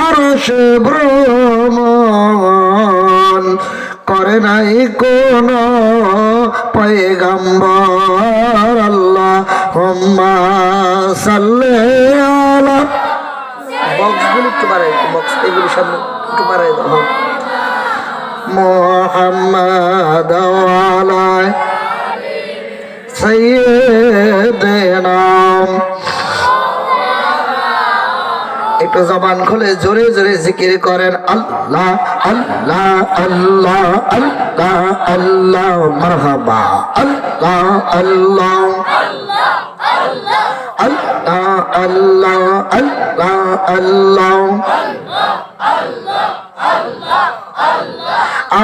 আরশ ভ্রমণ করে নাই কোন পয়গম্বর। আল্লাহুম্মা সাল্লি আলা বক্সগুলো একটু বাড়াই, বক্স এগুলো সামনে একটু বাড়াই দাও। মুহাম্মাদ ওয়া আলা সাইয়্যিদিনা, একটু জবান খুলে জোরে জোরে জিকির করেন আল্লাহ আল্লাহ আল্লাহ আল্লাহ আল্লাহ মারহাবা আল্লাহ আল্লাহ আল্লাহ আল্লাহ আল্লাহ আল্লাহ।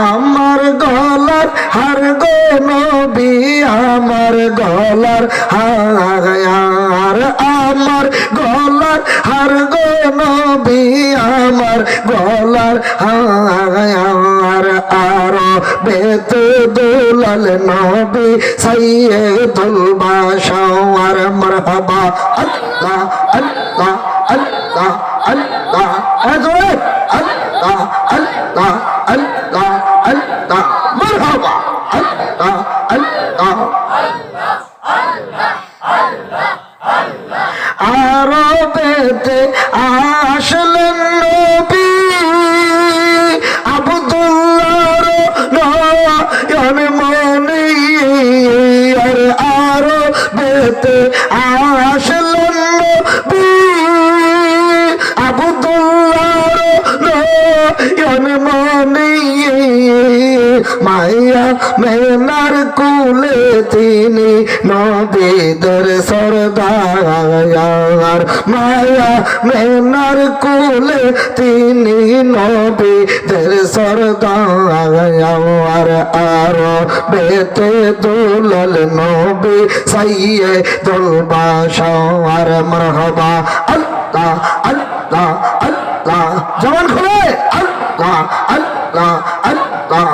আমার গলার হার গো নবী, আমার গলার হার, আমার গলার হার গো নবী, আমার গলার হার। আর বেত দুলাল নবী সাইয়্যিদুল বাশার। মারহাবা আল্লাহ আল্লাহ আল্লাহ আল্লাহ আল্লাহ আল্লাহ আল্লাহ আল্লাহ মারহাবা আল্লাহ আল্লাহ। আরবেতে আসলেন নবী আব্দুল্লাহর নয়ন মনি। আরবেতে আসলেন নবী আব্দুল্লাহর নয়ন মনি। মায়া মেনার কুলে তিনি নবীদের সরদার। মায়া মেনার কুলে তিনি নবীদের সরদার। আর বেতে দুলাল নবী সাইয়্যিদুল বাশার। মারহাবা আল্লাহ আল্লাহ আল্লাহ। জবান খুলে আল্লাহ আল্লাহ আল্লাহ।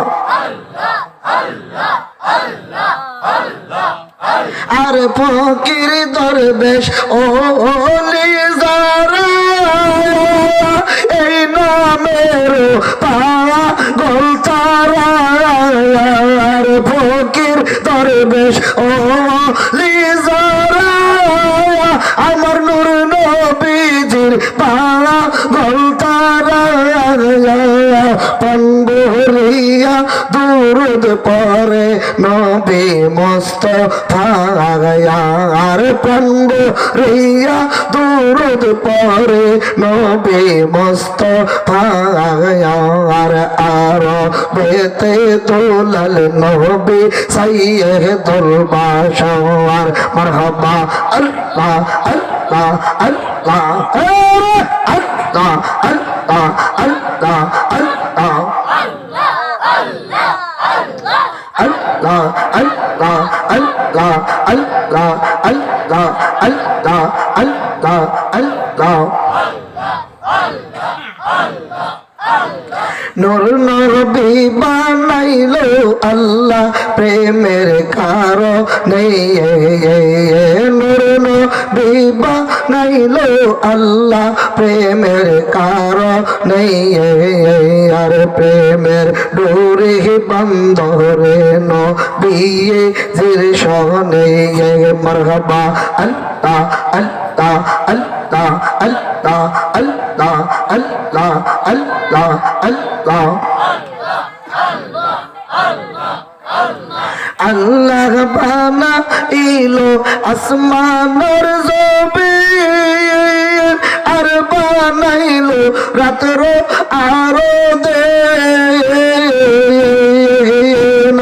আর ফকির দরবেশ ওলি যারা এই নামের পাগল তারা। আর ফকির দরবেশ ওলি যারা আমার নূর নবীজির পাগল তারা। পন্ডরিয়া দুরুদ পরে নবী মুস্তাফা। আর পন্ডরিয়া দুরুদ পরে নবী মুস্তাফা। আর বেতে দুলাল নবী সাইয়্যিদুল বাশার। মারহাবা আল্লাহ আল্লাহ আল্লাহ আল্লাহ আল্লাহ আল্লাহ আল্লাহ আল্লাহ আল্লাহ আল্লাহ আল্লাহ আল্লাহ আল্লাহ আল্লাহ আল্লাহ। নূর নবী বানাইলো আল্লাহ প্রেমের কারণে। নূর নবী বানাইলো আল্লাহ প্রেমের কারণে। আর প্রেমের ডোরে বন্ধরে নবিয়ে জির শনে। মারহাবা আল্লাহ আল্লাহ আল্লাহ আল্লাহ আল্লাহ আল্লাহ আল্লাহ আল্লাহ। আল্লাহ বানাইলো আসমানের জমিন। আর বানাইলো রাতের আরো দিন।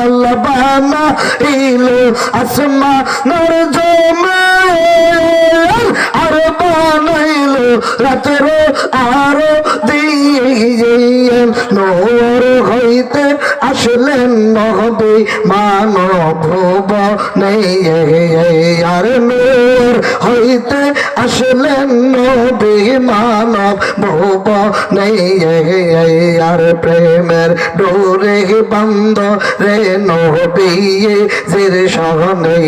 আল্লাহ বানাইলো আসমানের জমিন। আর বানাইলো রাতের আরো দিন। নূর হইতে আসলেন নবী মানব ভুবনে। আর নূর হইতে আসলেন নবী মানব ভুবনে। আর প্রেমের ডোরে বন্ধ রে নবী জির শনে।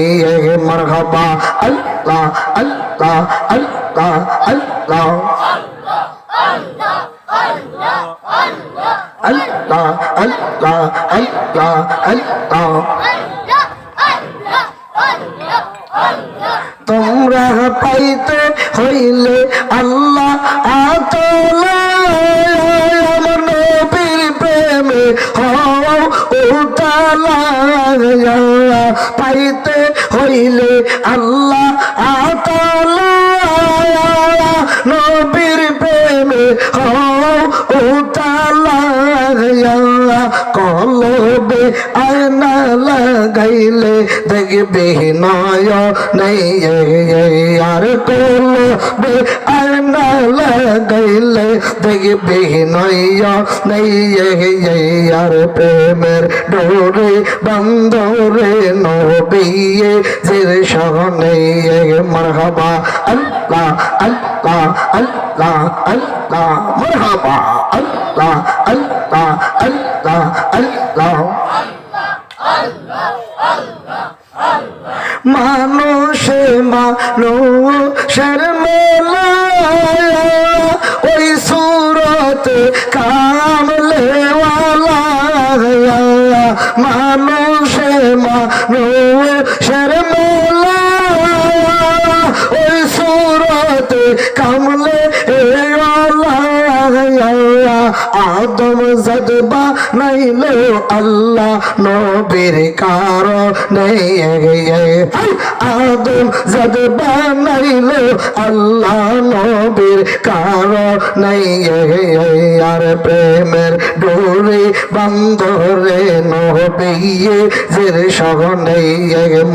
মারহাবা আল্লাহ আল্লাহ আল্লাহ আল্লাহ আল্লাহ আল্লাহ আল্লাহ আল্লাহ তোমরা পাইতে হইলে আল্লাহ আতলা আমার নবীর প্রেমে হও উতালা পাইতে হইলে আল্লাহ আতলা নবীর প্রেমে হও উতালা কলবে আয়না লাগাইলে দেখবে নয় নেই আর কলবে আয়না লাগাইলে দেখবে নয় নেই আর প্রেমের ডোরে বন্ধরে নবিয়ে জির সহনে মারহাবা আল্লাহ আল্লাহ আল্লাহ আল্লাহ মারহাবা আল্লাহ আল্লাহ আল্লাহ আল্লাহ মানুষে মানুষের মেলা ওই সুরতে কামলেওয়ালা মানুষে মানুষের মেলা ওই সুরতে কামলে আদম জদবা নাইল আল্লাহ নবীর কারণে আদম জদবা নাইল আল্লাহ নবীর কারণে আর প্রেমের ডোরে বন্ধরে নবিয়ে জির সহনে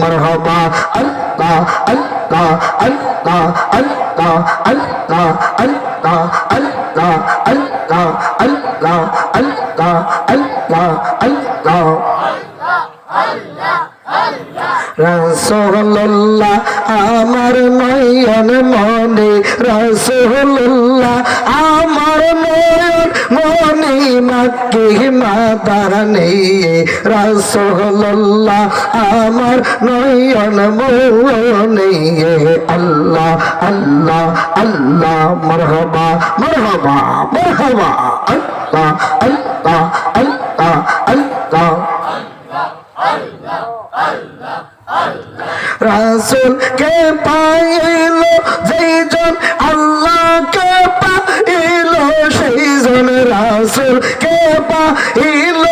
মারহাবা আল্লাহ আল্লাহ আল্লাহ আল্লাহ আল্লাহ আল্লাহ আল্লাহ আল্লাহ আল্লাহ আল্লাহ আল্লাহ আল্লাহ রাসূলুল্লাহ আমার নয়ন মনে রাসূলুল্লাহ আমার নয়ন মনে মক্কে মাদানে রাসূলুল্লাহ আমার নয়ন মনে আল্লাহ আল্লাহ আল্লাহ মারহাবা মারহাবা মারহাবা আল্লাহ আল্লাহ আল্লাহ আল্লাহ রাসূল কে পাইল যেজন আল্লাহ কে পাইল সেইজন রাসূল কে পাইল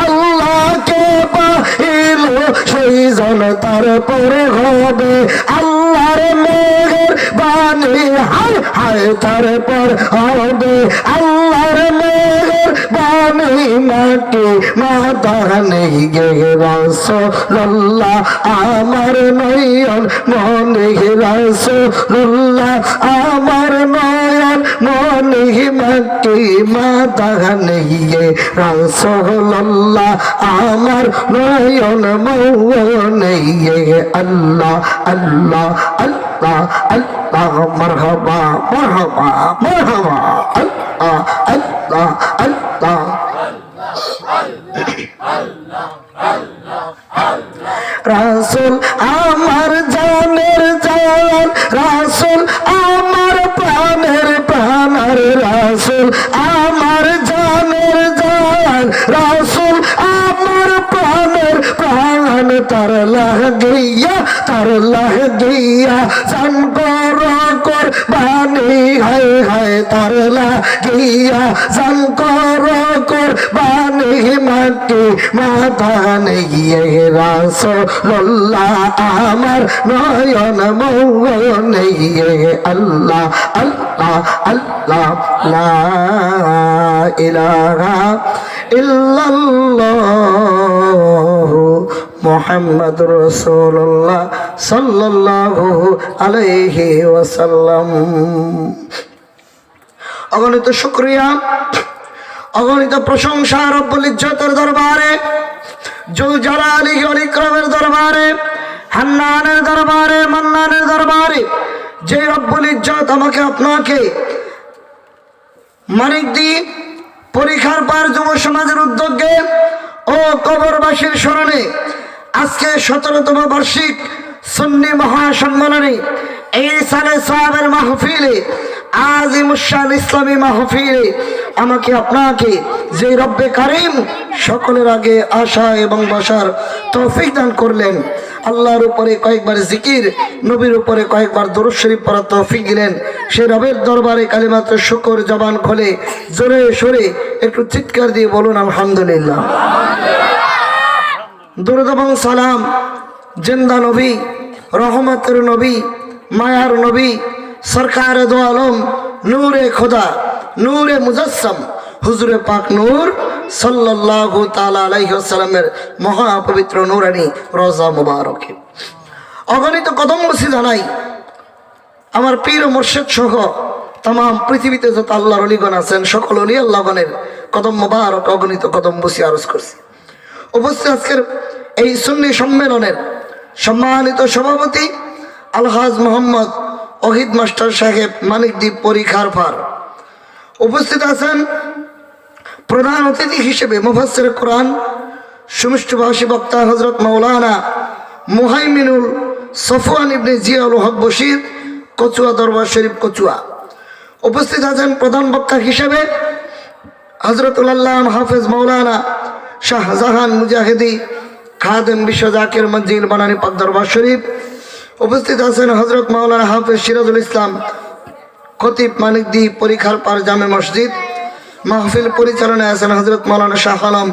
আল্লাহ কে পাইল সেইজন তারপরে হবে আল্লাহর মেহের বাণী হায় হায় তারপর হবে আল্লাহর মেহের বাণী মাটি মাদানে গে রাসূলুল্লাহ আমার নয়ন মনে রাসূলুল্লাহ আমার নয়ন মনে মাটি মাদানে গে রাসূলুল্লাহ আমার নয়ন মনে আল্লাহ আল্লাহ আল্লাহ আল্লাহ মারহাবা মারহাবা মারহাবা আল্লাহ আল্লাহ আল্লাহ রাসূল আমার জানের জান রাসূল আমার প্রাণের প্রাণ রাসূল আমার জানের জান রাসূল আমার প্রাণের প্রাণ তার লাগিয়া জান কর বাণী হায় হায় তার লাগিয়া জান কর বাণী মাটি মাদানে রাসূলুল্লাহ আমার নয়ন মনে আল্লাহ আল্লাহ আল্লাহ লা ইলাহা ইল্লাল্লাহ মুহাম্মাদুর রাসূলুল্লাহ সাল্লাল্লাহু আলাইহি ওয়াসাল্লাম। অগণিত শুকরিয়া অগণিত প্রশংসা রব্বুল ইজ্জতের দরবারে জুল জালালিহি ওয়াল ইকরামের দরবারে হান্নানের দরবারে মান্নানের দরবারে যে রব্বুল ইজ্জত আমাকে আপনাকে মানিকদি পরীক্ষার পার যুব সমাজের উদ্যোগে ও কবরবাসীর স্মরণে আজকে 17তম বার্ষিক সুন্নি মহাসম্মেলনে এই সালে সাহাবের মাহফিলে আজিমুশান ইসলামী মাহফিলে আমাকে আপনাকে যে রব্বে কারিম সকলের আগে আসা এবং বসার তৌফিক দান করলেন, আল্লাহর উপরে কয়েকবার জিকির, নবীর উপরে কয়েকবার দরুদ শরীফ পড়ার তৌফিক দিলেন, সে রবের দরবারে কালিমাত শুকর জবান খোলে জোরে সরে একটু চিৎকার দিয়ে বলুন আলহামদুলিল্লাহ। দরুদ এবং সালাম জিন্দা নবী, রহমতের নবী, মায়ার নবী, সরকার দো আলম, নূরে খোদা, নূরে মুজাসসাম, হুজুরে পাক নূর সাল্লাল্লাহু তাআলা আলাইহি ওয়াসাল্লামের মহাপবিত্র নূরানী রওজা মুবারকে অগণিত কদম বসি জানাই আমার পীর ও মুর্শিদ সহ তাম পৃথিবীতে যত আল্লাহর ওলিগণ আছেন সকল ওলি আল্লাহগণের কদম মুবারক অগণিত কদম বসি আরজ করছি। উপস্থিত আজকের এই সুন্নি সম্মেলনের সম্মানিত সভাপতি আলহাজ মোহাম্মদ ওহিদ মাস্টার সাহেব মানিকদ্বীপ পরীক্ষার পার, উপস্থিত আছেন প্রধান অতিথি হিসেবে মুফাসসির কোরআন সুমিষ্টভাষী বক্তা হযরত মাওলানা মুহাইমিনুল সফওয়ান ইবনে জিয়াউল হক বশির, কচুয়া দরবার শরীফ কচুয়া। উপস্থিত আছেন প্রধান বক্তা হিসেবে হযরতুল আল্লামা হাফেজ মাওলানা শাহজাহান মুজাহিদি খাদেম বিশ্ব জাকির মঞ্জিল বানানী পাক দরবার শরীফ। উপস্থিত আছেন হযরত মাওলানা হাফেজ সিরাজুল ইসলাম খতিব মানিকদ্বীপ পরীক্ষার পার জামে মসজিদ। মাহফিল পরিচালনায় আছেন হযরত মাওলানা শাহ আলম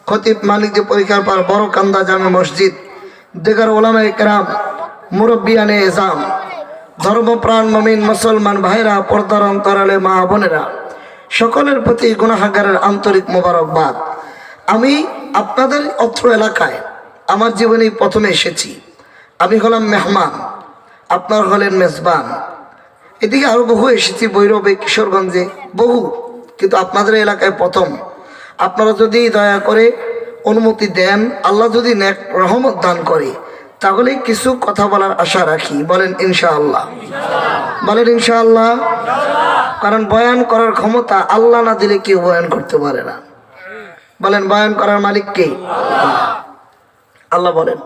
খতিব মানিকদ্বীপ পরীক্ষার পার বড়কান্দা জামে মসজিদ। দিগার ওলামায়ে কেরাম, মুরব্বিয়ানে এজাম, ধর্মপ্রাণ মুমিন মুসলমান ভাইরা, পর্দার অন্তরালে মা বোনেরা, সকলের প্রতি গুনাহগারের আন্তরিক মোবারকবাদ। আমি আপনাদের অত্র এলাকায় আমার জীবনে প্রথমে এসেছি। আমি হলাম মেহমান, আপনার হলেন মেজবান। এদিকে আরো বহু এসেছি, ভৈরবে, কিশোরগঞ্জে বহু, কিন্তু আপনাদের এলাকায় প্রথম। আপনারা যদি দয়া করে অনুমতি দেন, আল্লাহ যদি নেক রহমত দান করে, তাহলে কিছু কথা বলার আশা রাখি। বলেন ইনশাআল্লাহ, বলেন ইনশাআল্লাহ। কারণ বয়ান করার ক্ষমতা আল্লাহ না দিলে কেউ বয়ান করতে পারে না। বলেন বয়ান করার মালিক কে? আল্লাহ বলেন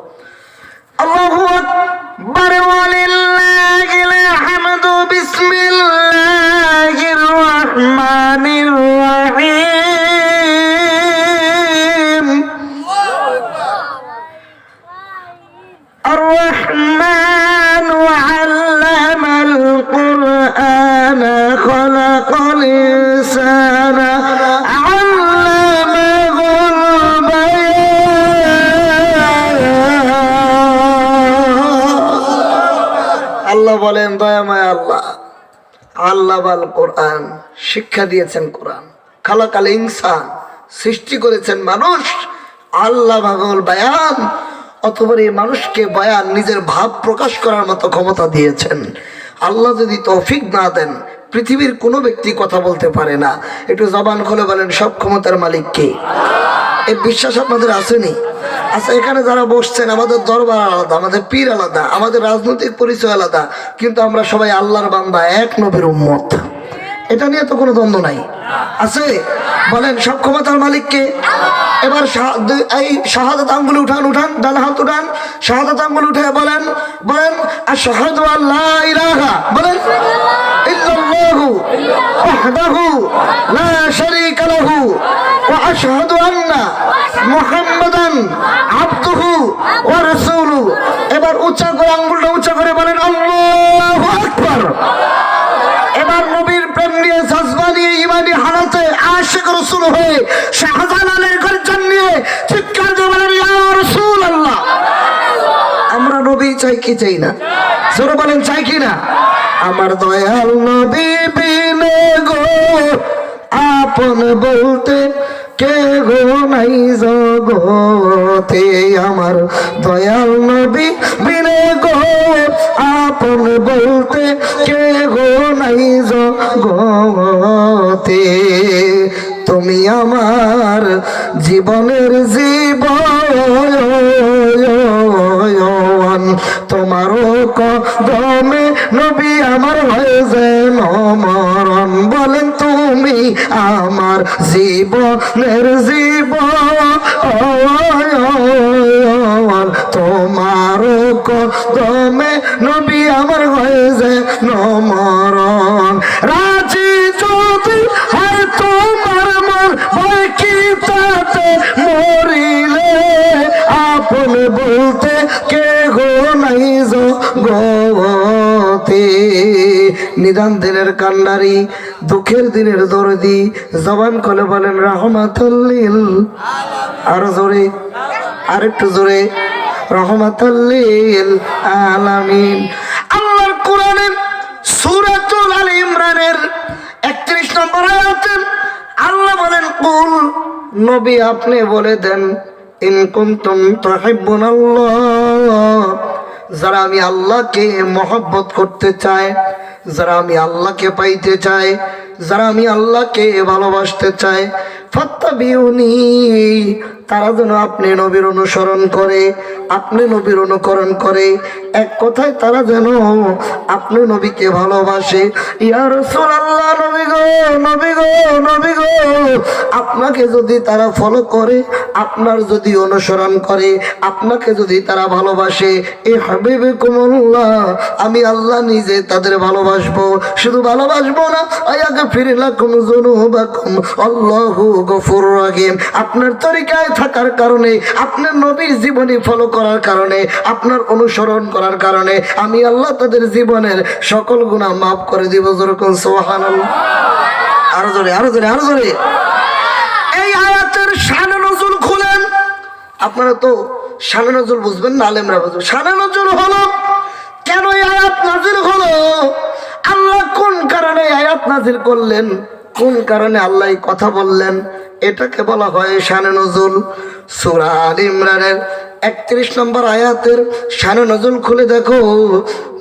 আল্লাহু আকবার ওয়ালিল্লাহিল হামদু বিসমিল্লাহির রহমানির রহিম আর রহমানু আল্লামাল কুরআনা খালাকাল ইনসানা আল্লাহ বলেন দয়াময় আল্লাহ, আল্লাহ বাল কোরআন শিক্ষা দিয়েছেন। কোরআন খালাকাল ইনসান সৃষ্টি করেছেন মানুষ, আল্লাহ ভাগল বায়ান, অতঃপর এই মানুষকে বয়ান নিজের ভাব প্রকাশ করার মতো ক্ষমতা দিয়েছেন। আল্লাহ যদি তৌফিক না দেন, পৃথিবীর কোনো ব্যক্তি কথা বলতে পারে না। একটু জবান খুলে বলেন সব ক্ষমতার মালিক কে? এই বিশ্বাস আপনাদের আসেনি? আচ্ছা, এখানে যারা বসছেন, আমাদের দরবার আলাদা, আমাদের পীর আলাদা, আমাদের রাজনৈতিক পরিচয় আলাদা, কিন্তু আমরা সবাই আল্লাহর বান্দা, এক নবীর উম্মত। এটা নিয়ে তো কোনো দ্বন্দ্ব নাই, আছে? বলেন সব ক্ষমতার মালিককে। এবার এই শাহাদাত আঙ্গুল উঠান, উঠান, ডান হাত উঠান, শাহাদাত আঙ্গুল উঠে বলেন, বলেন আশহাদু আল্লা ইলাহা, বলেন ইল্লাল্লাহু ওয়াহদাহু লা শারীকা লাহু ওয়া আশহাদু আন্না মুহাম্মাদান আবদুহু ওয়া রাসূলুহু। এবার উচ্চা করে আঙ্গুলটা উচ্চা করে বলেন আল্লাহু আকবার। এবার নবীর প্রেম নিয়ে, জজবা নিয়ে, ইমানি হালাতে আশিক রাসূল হয়ে শাহজালালের গর্জন নিয়ে চিৎকার দিয়ে বলেন ইয়া রাসূলুল্লাহ। আমরা নবী চাই কি চাই না? জোরে বলেন চাই কি না? আমার দয়াল নবী বিনে গো আপন বলতে কে গো নাই জগতে। আমার দয়াল নবী বিনে গো আপন বলতে কে গো নাই জগতে। তুমি আমার জীবনের জীবন, তোমারও কদমে নবী আমার হয়ে যেন মরণ। বলেন তুমি আমার জীবনের জীবন, তোমারও কদমে নবী আমার হয়ে যেন মরণ। রাজি যদি হয় তোমার মন ভয় কি তাতে মরিলে আপন বলতে কে গো নাই জগতে। নিদান দিনের কান্ডারি, দুঃখের দিনের দরদি, জবান খুলে বলেন রাহমাতুল লিল, আরো জোরে, আরেকটু জোরে, রাহমাতুল লিল আলামিন। আল্লাহর কোরআনের সূরাতুল আল ইমরানের 31 নম্বর আয়াতে আল্লাহ বলেন, কুল, নবী আপনি বলে দেন, ইন কুনতুম তুহিব্বুনাল্লাহ, যারা আমি আল্লাহকে মহব্বত করতে চায়, যারা আমি আল্লাহকে পাইতে চাই, যারা আমি আল্লাহকে ভালোবাসতে চাই, ফাত্তাবিউনি, তারা যেন আপনি নবীর অনুসরণ করে, আপনি নবীর অনুকরণ করে, এক কথায় তারা যেন আপনি নবীকে ভালোবাসে। ইয়া রাসূলুল্লাহ, নবী গো, নবী গো, নবী গো, আপনাকে যদি তারা ফলো করে, আপনার যদি অনুসরণ করে, আপনাকে যদি তারা ভালোবাসে, এ হাবিবুকুমুল্লাহ, আমি আল্লাহ নিজে তাদের ভালোবাসবো। শুধু ভালোবাসবো না, আয়াগফির লাকুম যুনুবাকুম আল্লাহু গফুরুর রহিম। আপনার তরিকায় থাকার কারণে, আপনার নবীর জীবনী ফলো করার কারণে, আপনার অনুসরণ করার কারণে আমি আল্লাহ তাদের জীবনের সকল গুনাহ মাফ করে দিব। যেরকম সুবহানাল্লাহ, আরো জোরে, আরো জোরে, আরো জোরে। এই আয়াতের শান নজুল খুলেন। আপনারা তো শান নজুল বুঝবেন না, আলেমরা বুঝবেন। শান নজুল হলো, কেন এই আয়াত নাজিল হলো, আল্লাহ কোন কারণে আয়াত নাজিল করলেন, কোন কারণে আল্লাহ এই কথা বললেন, এটাকে বলা হয় শানে নজুল। সূরা আল ইমরানের 31 নম্বর আয়াতের শানে নজুল খুলে দেখো,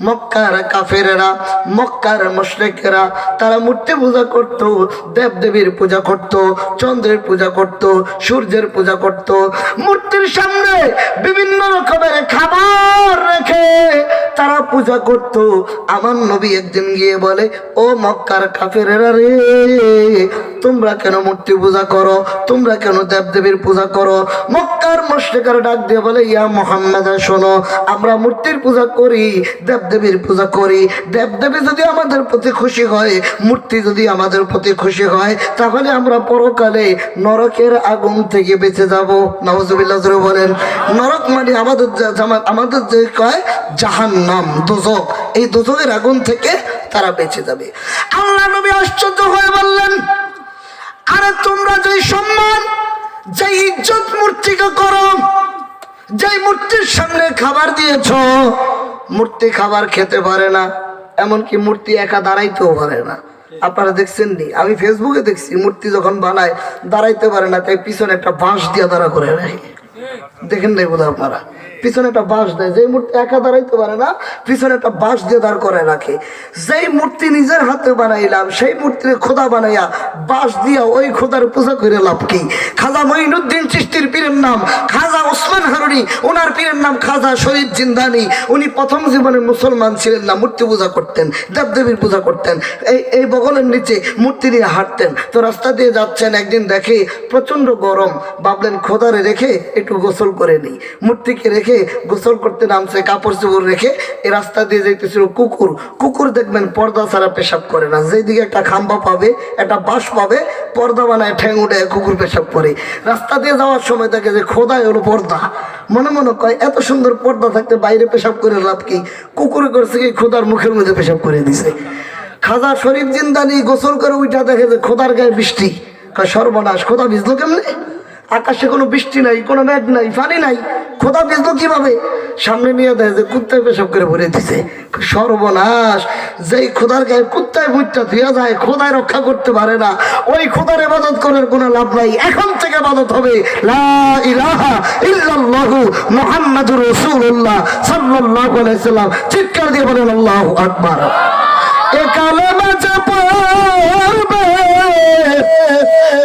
মক্কার কাফেরেরা, মক্কার মুশরিকেরা, তারা মূর্তি পূজা করত, দেব দেবীর পূজা করত, চন্দ্রের পূজা করত, সূর্যের পূজা করত, মূর্তির সামনে বিভিন্ন রকমের খাবার রেখে তারা পূজা করত। আমার নবী একদিন গিয়ে বলে, ও মক্কার কাফেরেরা রে, তোমরা কেন মূর্তি পূজা করো, তোমরা কেন দেবদেবীর পূজা করো? মক্কার মুশরিকরা ডাক দিয়ে বলে, ইয়া মুহাম্মদ, শোনো, আমরা মূর্তির পূজা করি, দেবদেবীর পূজা করি, দেবদেবী যদি আমাদের প্রতি খুশি হয়, মূর্তি যদি আমাদের প্রতি খুশি হয়, তাহলে আমরা পরকালে নরকের আগুন থেকে বেঁচে যাব। নাউজুবিল্লাহ জোরে বলেন। নরক মানে আমাদের যে কয় জাহান্নাম, দোজখ, এই দোজখের আগুন থেকে তারা বেঁচে যাবে। আল্লাহ নবী আশ্চর্য হয়ে বললেন, আরে তোমরা যে সম্মান, যে ইজ্জত মূর্তিকে করো, যে মূর্তির সামনে খাবার দিয়েছ, মূর্তি খাবার খেতে পারে না, এমনকি মূর্তি একা দাঁড়াইতেও পারে না। আপনারা দেখছেন নি? আমি ফেসবুকে দেখছি, মূর্তি যখন বানায় দাঁড়াইতে পারে না, তাই পিছনে একটা বাঁশ দিয়ে দাঁড়া করে রাখে। দেখেন নাই বোধ আপনারা? পিছনে একটা বাঁশ দেয়, যে মূর্তি একা দাঁড়াইতে পারে না, পিছনে একটা বাঁশ দিয়ে দাঁড় করে রাখে। যেই মূর্তি নিজের হাতে বানাইলাম, সেই মূর্তির খোদা বানাইয়া বাঁশ দিয়া ওই খোদার পূজা করে লাভ কি? খাজা মঈনুদ্দিন চিশতির পীরের নাম খাজা ওসমান হারুনি, ওনার পীরের নাম খাজা শহীদ জিন্দানি। উনি প্রথম জীবনে মুসলমান ছিলেন না, মূর্তি পূজা করতেন, দেবদেবীর পূজা করতেন। এই বগলের নিচে মূর্তি নিয়ে হাঁটতেন। তো রাস্তা দিয়ে যাচ্ছেন, একদিন দেখে প্রচন্ড গরম, ভাবলেন খোদারে রেখে একটু গোসল করে নিই। মূর্তিকে রেখে গোসল করতে নামছে, কাপড় চোপড় রেখে। এই রাস্তা দিয়ে যাইতেছিল কুকুর। কুকুর দেখবেন পর্দা ছাড়া পেশাব করে না, যেদিকে একটা খাম্বা পাবে, একটা বাঁশ পাবে, পর্দা বানায় ঠ্যাং উঠে কুকুর পেশাব করে। রাস্তা দিয়ে যাওয়ার সময় দেখে যে খোদাই হলো পর্দা। মনে মনে কয়, এত সুন্দর পর্দা থাকতে বাইরে পেশাব করে লাভ কি? কুকুরে করছে কি, খোদার মুখের মধ্যে পেশাব করে দিছে। খাজা শরীফ জিন্দানি গোসল করে উঠা দেখে যে খোদার গায়ে বৃষ্টি। সর্বনাশ, খোদা ভিজলো কেমনে? আকাশে কোনো বৃষ্টি নাই, কোনো মেঘ নাই, পানি নাই, খোদা ভিজলো কিভাবে? সামনে নিয়ে দেয় যে কুত্তায় পেশাব করে ভরে দিছে। সর্বনাশ, যেই খোদার গায়ে কুত্তায় ভুট্টা ধুয়া যায়, খোদায় রক্ষা করতে পারে না, ওই খোদার ইবাদত করার কোনো লাভ নাই। এখন থেকে ইবাদত হবে লা ইলাহা ইল্লাল্লাহু মুহাম্মাদুর রাসূলুল্লাহ সাল্লাল্লাহু আলাইহি সাল্লাম। চিৎকার দিয়ে বলেন আল্লাহু আকবার। এ কালেমা যে পড়বে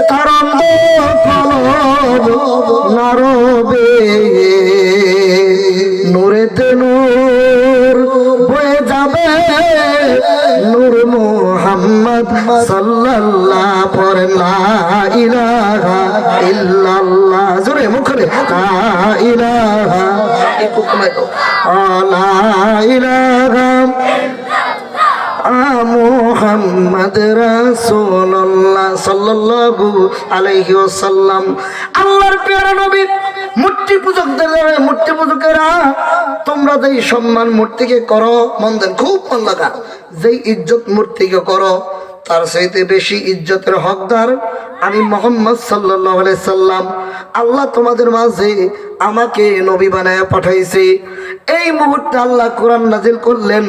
তার নারবে, নূরেতে নূর বয়ে যাবে, নূর মুহাম্মদ সাল্লাল্লাহু পড়েন লা ইলাহা ইল্লাল্লাহ, জোরে মুখে লা ইলাহা, লা ইলাহা মুহাম্মদ রাসূলুল্লাহ সাল্লাল্লাহু আলাইহি ওয়াসাল্লাম। আল্লাহর প্রিয় নবী মূর্তি পূজকদের মূর্তি পূজকেরা তোমরা যেই সম্মান মূর্তিকে করো, মন দেন খুব মন লাগা, যেই ইজ্জত মূর্তিকে করো তার চাইতে বেশি ইজ্জতের হকদার আমি মুহাম্মদ সাল্লাল্লাহু আলাইহি সাল্লাম। আল্লাহ তোমাদের মাঝে আমাকে নবী বানায় পাঠাইছে। এই মুহূর্তে আল্লাহ কোরআন নাজিল করলেন,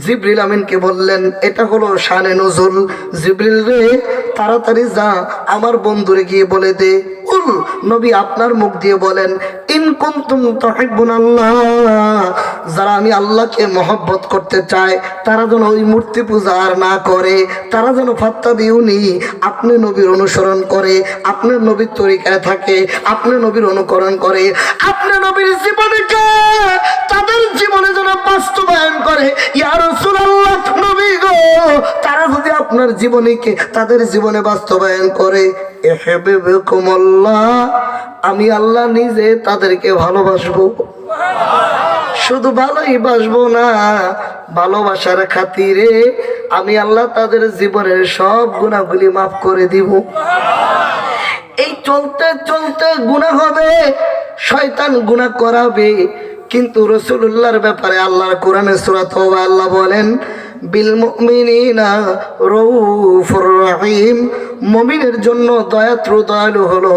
জিবরিল আমিনকে বললেন, এটা হলো শানে নুজুল। জিবরিল রে তাড়াতাড়ি যা আমার বন্ধুরে গিয়ে বলে দে, উল নবী আপনার মুখ দিয়ে বলেন, ইন কুনতুম তুহিব্বুনাল্লাহ, যারা আমি আল্লাহকে মহব্বত করতে চায় তারা যেন ওই মূর্তি পূজা আর না করে, তারা যেন ফাত্তাবিউনি আপনি নবীর অনুসরণ করে, আপনি নবীর তরিকায় থাকে, আপনি নবীর অনুকরণ করে, আপনি নবীর জীবনকে তাদের জীবনে যেন বাস্তবায়ন করে। ইয়া রাসূলুল্লাহ নবী গো, তারা যদি আপনার জীবনীকে তাদের জীবনে বাস্তবায়ন করে, ইহবিবকুমুল্লাহ, আমি আল্লাহ নিজে তাদেরকে ভালোবাসবো। শুধু ভালোই বাসবো না, ভালোবাসার খাতিরে আমি আল্লাহ তাদের জীবনের সব গুনাহগুলি মাফ করে দিব। এই চলতে চলতে গুনাহ হবে, শয়তান গুনাহ করাবে, কিন্তু রাসূলুল্লাহর ব্যাপারে আল্লাহর কোরআনে সূরা তাওবা আল্লাহ বলেন, বিল মুমিনিনা রাউফুর রহিম, মুমিনের জন্য দয়াত্র দয়ালু হলো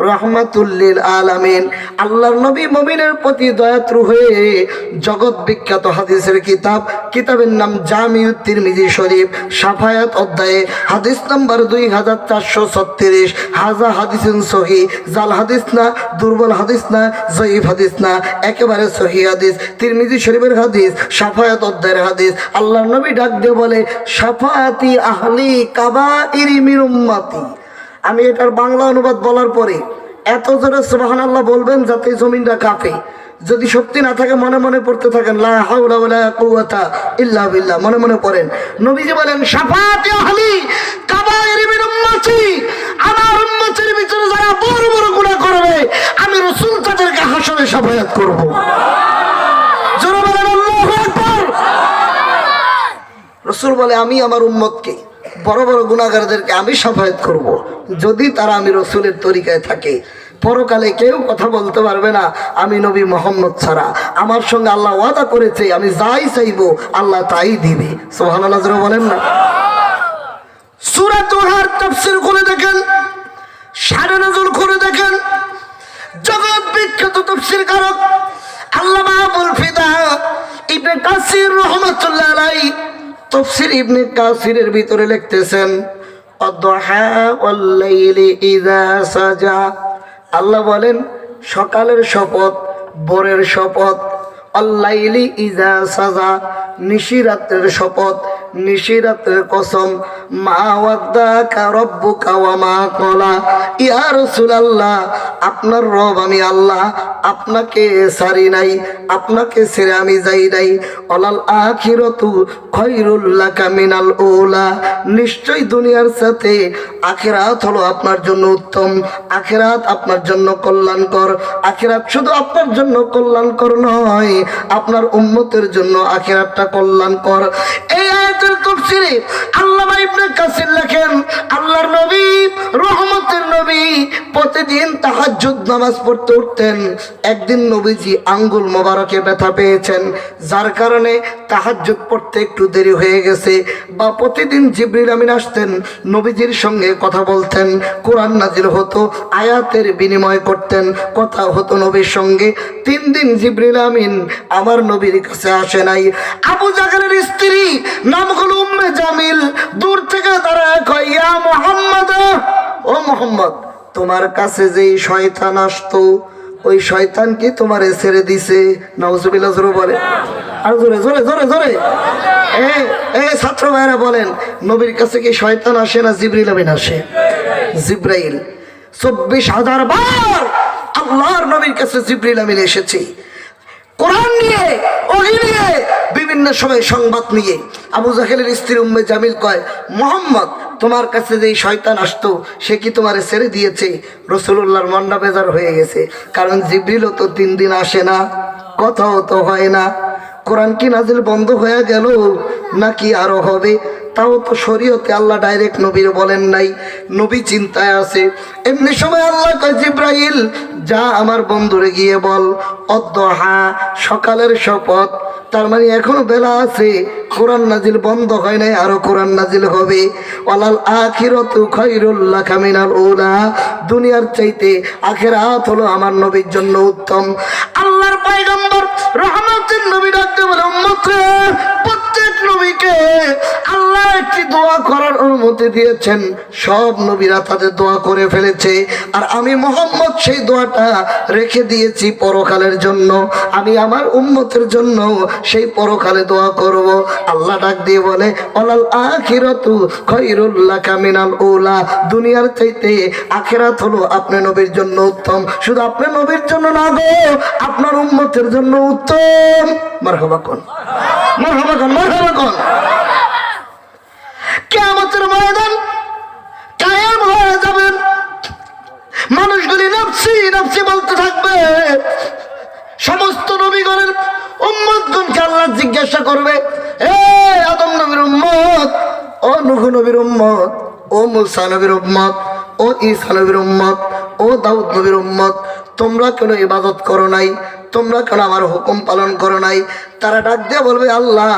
রাহমাতুল লিল আলামিন। আল্লাহর নবী মুমিনের প্রতি দয়াত্র হয়ে জগৎ বিখ্যাত হাদিসের কিতাবের নাম জামিউত তিরমিজি শরীফ, শাফায়াত অধ্যায়ে হাদিস নাম্বার 2436, হাজা হাদিসুন সহিহ, জাল হাদিস না, দুর্বল হাদিস না, জয়ীফ হাদিস না, একেবারে সহিহ হাদিস, তিরমিজি শরীফের হাদিস, শাফায়াত অধ্যায়ের হাদিস। আল্লাহর নবী ডাক দিয়ে বলে, শাফাআতি আহলি কাবাইরি মিন উম্মতি। আমি এটার বাংলা অনুবাদ বলার পরে এত জোরে সুবহানাল্লাহ বলবেন যাতে জমিনটা কাঁপে। যদি শক্তি না থাকে মনে মনে পড়তে থাকেন, লা হাওলা ওয়ালা কুওয়াতা ইল্লা বিল্লাহ, মনে মনে পড়েন। নবীজি বলেন, শাফাআতি আহলি কাবাইরি মিন উম্মতি, আমার উম্মতের ভিতরে যারা বড় বড় গুনাহ করবে আমি রাসূল তাদেরকে হাসরে শাফায়াত করব। জোরে বলেন আল্লাহু আকবার। রাসূল বলে, আমি আমার উম্মতকে বড় বড় গুনাহগারদেরকে আমি শাফায়াত করব যদি তারা আমি রাসূলের তরিকায় থাকে। পরকালে কেউ কথা বলতে পারবে না আমি নবী মুহাম্মদ ছাড়া। আমার সঙ্গে আল্লাহ ওয়াদা করেছে, আমি যাই চাইবো আল্লাহ তাই দিবে। সুবহানাল্লাহ জোরে বলেন না। সূরা তুহার তাফসীর করে দেখেন, শানে নুজুল করে দেখেন, জগৎ বিখ্যাত তাফসীর কারক আল্লামা আবুল ফিদা ইবনে কাসির রাহমাতুল্লাহ আলাইহি তাফসীর ইবনে কাসিরের ভিতরে লিখতেছেন, আদ-দুহা ওয়াল লাইলি ইযা সাজা, আল্লাহ বলেন সকালের শপথ, ভোরের শপথ, আল-লাইলি ইযা সাজা, নিশিরাতের শপথ, নিশিরাতের কসম, মা ওয়াদ্দাকা রাব্বুকা ওয়া মা ক্বালা। ইয়া রাসূলুল্লাহ, আপনার রব আমি আল্লাহ আপনাকে ছাড়ি নাই, আপনাকে ছেড়ে আমি যাই নাই। ওয়ালাল আখিরাতু খায়রুল লাকা মিনাল উলা, নিশ্চয় দুনিয়ার সাথে আখিরাত হলো আপনার জন্য উত্তম, আখিরাত আপনার জন্য কল্যাণকর। আখিরাত শুধু আপনার জন্য কল্যাণকর নয়, আপনার উম্মতের জন্য আখিরাতটা কল্যাণকর। এই আয়াতের তাফসীরে আল্লামা ইবনে কাসির লেখেন, আল্লাহর নবী রহমতের নবী প্রতিদিন তাহাজ্জুদ নামাজ পড়তে উঠতেন। একদিন নবীজি আঙ্গুল মোবারকে ব্যথা পেয়েছেন, যার কারণে তাহাজ্জুদ পড়তে একটু দেরি হয়ে গেছে। বা প্রতিদিন জিবরিল আমিন আসতেন, নবীজির সঙ্গে কথা বলতেন, কোরআন নাজিল হতো, আয়াতের বিনিময় করতেন, কথা হতো নবীর সঙ্গে। 3 দিন জিবরিল আমিন আমার নবীর কাছে আসে নাই। আবু জাহলের স্ত্রী নাম হলো উম্মে জামিল, দূর থেকে দাঁড়ায় কয়, ইয়া মুহাম্মদ, ও মুহাম্মদ, তোমার কাছে যেই শয়তান আসতো ওই শয়তান কি তোমারে ছেড়ে দিছে? নাউজুবিল্লাহ জোরে বলে, আর জোরে জোরে জোরে জোরে। ছাত্র ভাইরা বলেন, নবীর কাছে কি শয়তান আসে না জিবরিল আমিন আসে? জিব্রাইল 24,000 বার আল্লাহর নবীর কাছে জিবরিল আমিন এসেছে, কোরআন নিয়ে, ওহী নিয়ে, বিভিন্ন সময় সংবাদ নিয়ে। আবু জাহেলের স্ত্রী উম্মে জামিল কয়, মুহাম্মদ, তোমার কাছে যেই শয়তান আসতো সে কি তোমারে ছেড়ে দিয়েছে? রাসূলুল্লাহর মনটা বেজার হয়ে গেছে, কারণ জিবরিলও তো 3 দিন আসে না, কথাও তো হয় না। কোরআন কি নাজিল বন্ধ হয়ে গেল নাকি আরো হবে? তাও তো শরীয়তে আল্লাহ ডাইরেক্ট নবীর বলেন নাই, নবী চিন্তায় আছে। এমনি সময় আল্লাহ কয় জিব্রাইল যা আমার বন্ধুরে গিয়ে বল অদ্দহা সকালের শপথ, তার মানে এখনো বেলা আছে, কোরআন নাজিল বন্ধ হয় নাই, আরো কোরআন নাজিল হবে। ওয়ালাল আখিরাতু খায়রুল লাকা মিনাল উলা, দুনিয়ার চাইতে আখিরাত হলো আমার নবীর জন্য উত্তম। আল্লাহর পয়গম্বর রহমতের নবী ডাকতে বলে উম্মতকে, প্রত্যেক নবীকে আল্লাহ একটি দোয়া করার অনুমতি দিয়েছেন, সব নবীরা তাদের দোয়া করে ফেলেছে, আর আমি মুহাম্মদ সেই দোয়াটা রেখে দিয়েছি পরকালের জন্য। আমি আমার উম্মতের জন্য সেই পরকালে দোয়া করব। আল্লাহ ডাক দিয়ে বলে ওয়ালাল আখিরাতু খায়রুল লাকা মিনাল উলা, দুনিয়ার চাইতে আখিরাত হলো আপনার নবীর জন্য উত্তম। শুধু আপনার নবীর জন্য না গো, আপনার উম্মতের জন্য উত্তম। মারহাবা কোন, মারহাবা কোন, মারহাবা কোন। কিয়ামতের ময়দান কায়েম হয়ে যাবেন, মানুষগুলি নফসি নফসি বলতে থাকবে। সমস্ত নবীগণের উম্মতগণকে আল্লাহ জিজ্ঞাসা করবে, এ আদম নবীর উম্মত, ও নূহ নবীর উম্মত, ও মূসা নবীর উম্মত, ও ঈসা নবীর উম্মত, ও দাউদ নবীর উম্মত, তোমরা কেন ইবাদত করো নাই? তোমরা কেন আমার হুকুম পালন করো নাই? তারা ডাক দিয়ে বলবে আল্লাহ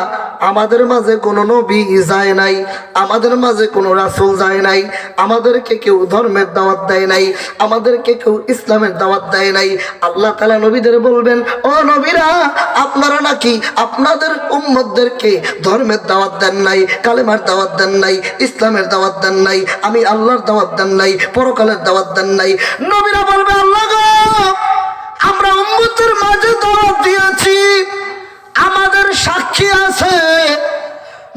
আমাদের মাঝে কোনো নবী যায় নাই, আমাদের মাঝে কোনো রাসূল যায় নাই, আমাদেরকে কেউ ধর্মের দাওয়াত দেয় নাই, আমাদেরকে কেউ ইসলামের দাওয়াত দেয় নাই। আল্লাহ তাআলা নবীদের বলবেন ও নবীরা, আপনারা নাকি আপনাদের উম্মতদেরকে ধর্মের দাওয়াত দেন নাই, কালেমার দাওয়াত দেন নাই, ইসলামের দাওয়াত দেন নাই, আমি আল্লাহর দাওয়াত দেন নাই, পরকালের দাওয়াত দেন নাই। নবীরা বলবে আল্লাহ গো, আমরা উম্মতের মাঝে দাওয়াত দিয়েছি, আমাদের সাক্ষী আছে।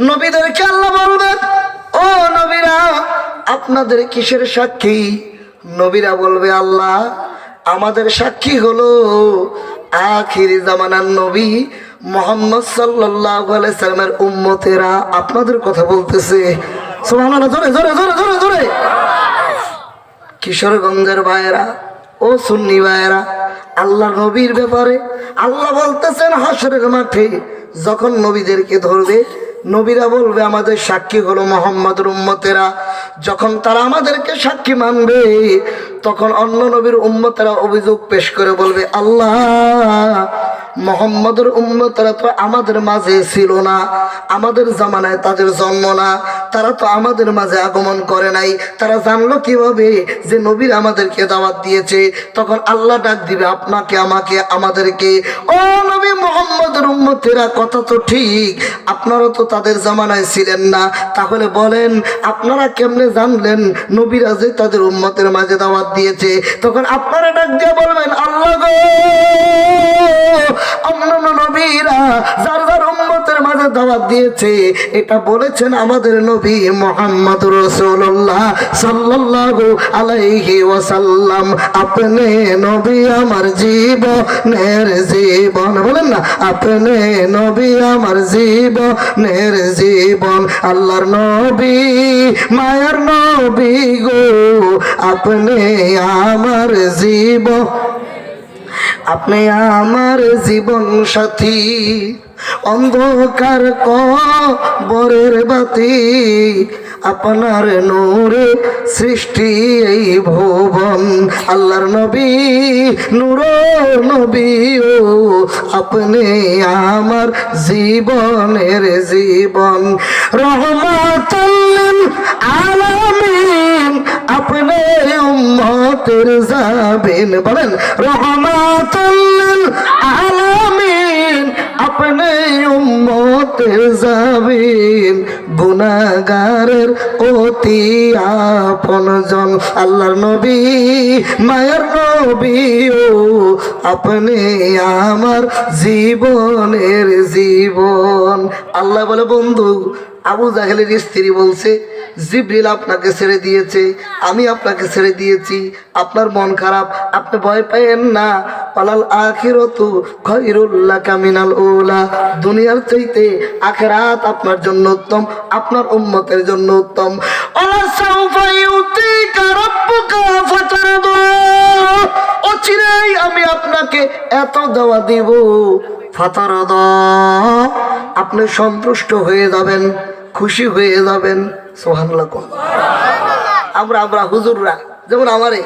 নবীদেরকে আল্লাহ বলবেন ও নবীরা আপনাদের কিসের সাক্ষী? নবীরা বলবে আল্লাহ আমাদের সাক্ষী হলো আখির জামানার নবী মুহাম্মদ সাল্লাল্লাহু আলাইহি সাল্লামের উম্মতেরা আপনাদের কথা বলতেছে। সুবহানাল্লাহ, জোরে জোরে জোরে জোরে জোরে। কিশোরগঞ্জের ভাইয়েরা, ও সুন্নি ভাইয়েরা, আল্লাহ নবীর ব্যাপারে আল্লাহ বলতেছেন হাসরের মাঠে যখন নবীদেরকে ধরবে, নবীরা বলবে আমাদের সাক্ষী হলো মুহাম্মদের উম্মতেরা। যখন তারা আমাদেরকে সাক্ষী মানবে, তখন অন্য নবীর উম্মতেরা অভিযোগ পেশ করে বলবে আল্লাহ মুহাম্মদের উম্মতেরা তো আমাদের মাঝে ছিল না, আমাদের জামানায় তাদের জন্ম না, তারা তো আমাদের মাঝে আগমন করে নাই, তারা জানলো কিভাবে যে নবীর আমাদেরকে দাওয়াত দিয়েছে? তখন আল্লাহ ডাক দিবে আপনাকে, আমাকে, আমাদেরকে, ও নবী মুহাম্মদের উম্মতেরা কথা তো ঠিক, আপনারা তো তাদের জামানায় ছিলেন না, তাহলে বলেন আপনারা কেমনে জানলেন নবীরা যে তাদের উম্মতের মাঝে দাওয়াত দিয়েছে? তখন আপনারা ডাক দিয়ে বলবেন আল্লাহ গো, অন্যান্য নবীরা যার যার উম্মতের মাঝে দাওয়াত দিয়েছে এটা বলেছেন আমাদের নবী মুহাম্মদ রাসূলুল্লাহ সাল্লাল্লাহু আলাইহি ওয়াসাল্লাম। আপনি নবী আমার জীবনের জীবন, বলেন না আপনি নবী আমার জীবনের জীবন, আল্লাহর নবী মায়ার নবী গো, আপনি আমার জীবন, আপনি আমার জীবন সাথী, অন্ধকার কবরের বাতি, আপনার নূরে সৃষ্টি এই ভুবন, আল্লাহর নবী নূর নবী ও, আপনি আমার জীবনের জীবন, রহমাতুল আলামিন, আপনি উম্মতের যাবেন, বলেন রহমাতুল আলামিন, আপনি উম্মতের যাবেন, গুনাহগারের অতি আপনজন, আল্লাহর নবী মায়ের নবী ও, আপনি আমার জীবনের জীবন। আল্লাহ বলে বন্ধু, আবু জাহেলের স্ত্রী বলছে জিবরিল আপনাকে ছেড়ে দিয়েছে, আমি আপনাকে ছেড়ে দিয়েছি, আপনার মন খারাপ, আপনি ভয় পাইয়েন না, ওয়ালাল আখিরাতু খায়রুল লাকা মিনাল উলা, দুনিয়ার চাইতে আখিরাত আপনার জন্য উত্তম, আপনার উম্মতের জন্য উত্তম। ওয়ালা সাউফা ইউতিকা রাব্বুকা ফাতারদা, অচিরেই আমি আপনাকে এত দেওয়া দিব, ফাতারদা, আপনি সন্তুষ্ট হয়ে যাবেন, খুশি হয়ে যাবেন। সুবহানাল্লাহ। আমরা হুজুররা যেমন আমারে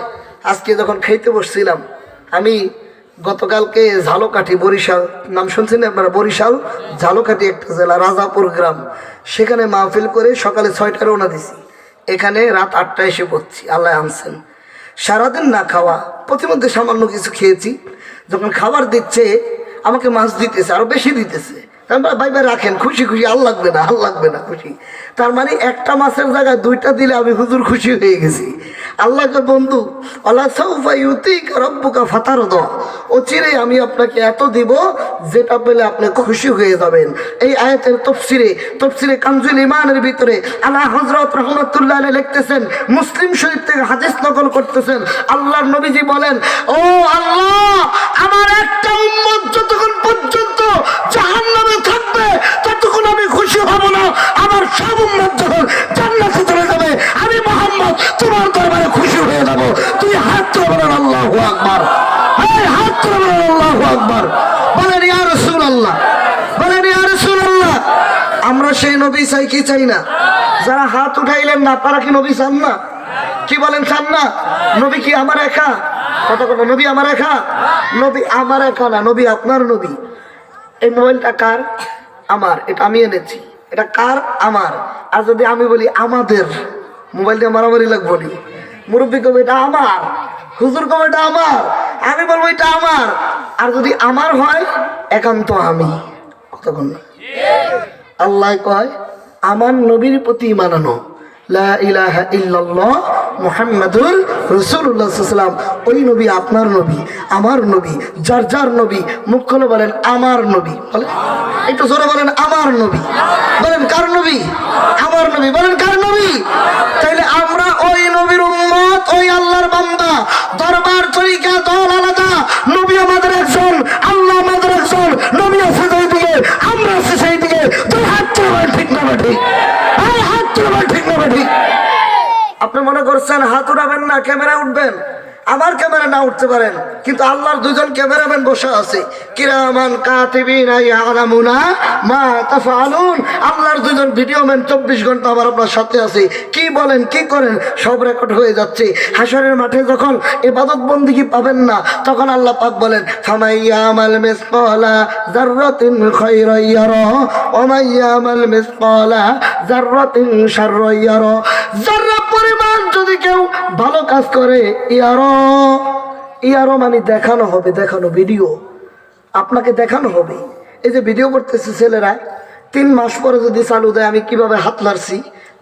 আজকে যখন খাইতে বসছিলাম, আমি গতকালকে ঝালকাঠি, বরিশাল নাম শুনছেন আপনারা? বরিশাল ঝালকাঠি একটা জেলা, রাজাপুর গ্রাম, সেখানে মাহফিল করে সকালে 6টায় রওনা দিছি, এখানে রাত 8টায় এসে পড়ছি। আল্লাহ আনছেন। সারাদিন না খাওয়া, প্রতিমধ্যে সামান্য কিছু খেয়েছি। যখন খাবার দিচ্ছে আমাকে মাছ দিতেছে, আরো বেশি দিতেছে। ভাই ভাই রাখেন, খুশি খুশি, আর লাগবে না, আর লাগবে না, খুশি। তার মানে একটা মাছের জায়গায় 2টা দিলে আমি হুজুর খুশি হয়ে গেছি। আল্লাহকে বন্ধু, আল্লাহ সাউফা ইউতিকা রাব্বুকা ফাতারদা, অচিরেই আমি আপনাকে এত দিব যেটা পেলে আপনি খুশি হয়ে যাবেন। এই আয়াতের তফসিরে কানজুল ইমানের ভিতরে আল্লাহ হযরত রাহমাতুল্লাহ আলাইহি লিখতেছেন, মুসলিম শরীফ থেকে হাদিস নকল করতেছেন, আল্লাহর নবীজি বলেন, ও আল্লাহ, আমার একটা উম্মত যতক্ষণ পর্যন্ত জাহান্নামে থাকবে ততক্ষণ আমি খুশি হব না। আমার সব উম্মত যখন জান্নাতে চলে যাবে আমি মুহাম্মদ তোমার দরবারে খুশি হয়ে যাব। তুই হাত তুলে বলেন আল্লাহু আকবার, হাত তুলে বলেন আল্লাহু আকবার, বলেন ইয়া রাসূলুল্লাহ, বলেন ইয়া রাসূলুল্লাহ। আমরা সেই নবী চাই কি চাই না? যারা হাত উঠাইলেন না তারা কি নবী চান না? কি বলেন, চান না? নবী কি আমার একা? কথা কথা, নবী আমার একা? নবী আমার একা না, নবী আপনার নবী। এই মোবাইলটা কার? আমার, এটা আমি এনেছি। এটা কার? আমার। আর যদি আমি বলি আমাদের, মোবাইল দিয়ে মারামারি লাগবো নি? মুরব্বী কবে এটা আমার, হুজুর কবে এটা আমার, আমি বলবো এটা আমার। আর যদি আমার হয় একান্ত আমি, কতক্ষণ না? আল্লাহ কয় আমার নবীর প্রতি মানানো, লা ইলাহা ইল্লাল্লাহ মুহাম্মাদুর রাসূলুল্লাহ সাল্লাল্লাহু আলাইহি ওয়াসাল্লাম। ওই নবী আপনার নবী, আমার নবী, যার যার নবী। মুখ খুলে বলেন আমার নবী, বলেন একটু জোরে বলেন আমার নবী। বলেন কার নবী? আমার নবী। বলেন কার নবী? তাইলে আমরা ওই নবীর উম্মত, ওই আল্লাহর বান্দা। দরবার তরিকা দল আলাদা, নবী আমাদের একজন, আল্লাহ আমাদের একজন। নবী আছে যেই দিকে, আমরা আছি সেই দিকে। তুই হাত তুলে, ঠিক না ঠিক? হাত তুলে, ঠিক না ঠিক? আপনি মনে করছেন হাত উঠাবেন না, ক্যামেরা উঠবেন? আমার ক্যামেরা না উঠতে পারেন, কিন্তু আল্লাহর 2জন ক্যামেরাম্যান বসে আছে, কিরামান কাতিবিনা ইয়ালামুনা মা তাফআলুন। আল্লাহর 2জন ভিডিওম্যান 24 ঘন্টা আমার আপনার সাথে আছে। কি বলেন, কি করেন, সব রেকর্ড হয়ে যাচ্ছে। হাশরের মাঠে যখন ইবাদত বন্দেগী পাবেন না, তখন আল্লাহ পাক বলেন, ফামাইয়ামাল মিসকালা যাররাতিন খায়রান ইয়ারা ওয়া মাইয়ামাল মিসকালা যাররাতিন শাররান ইয়ারা। যারা পরিমাণ যদি কেউ ভালো কাজ করে, ইয়ারো মানে দেখানো হবে, দেখানো, ভিডিও আপনাকে দেখানো হবে। এই যে ভিডিও করতেছে ছেলেরা, 3 মাস পরে যদি চালু দেয় আমি কিভাবে হাত মারছি,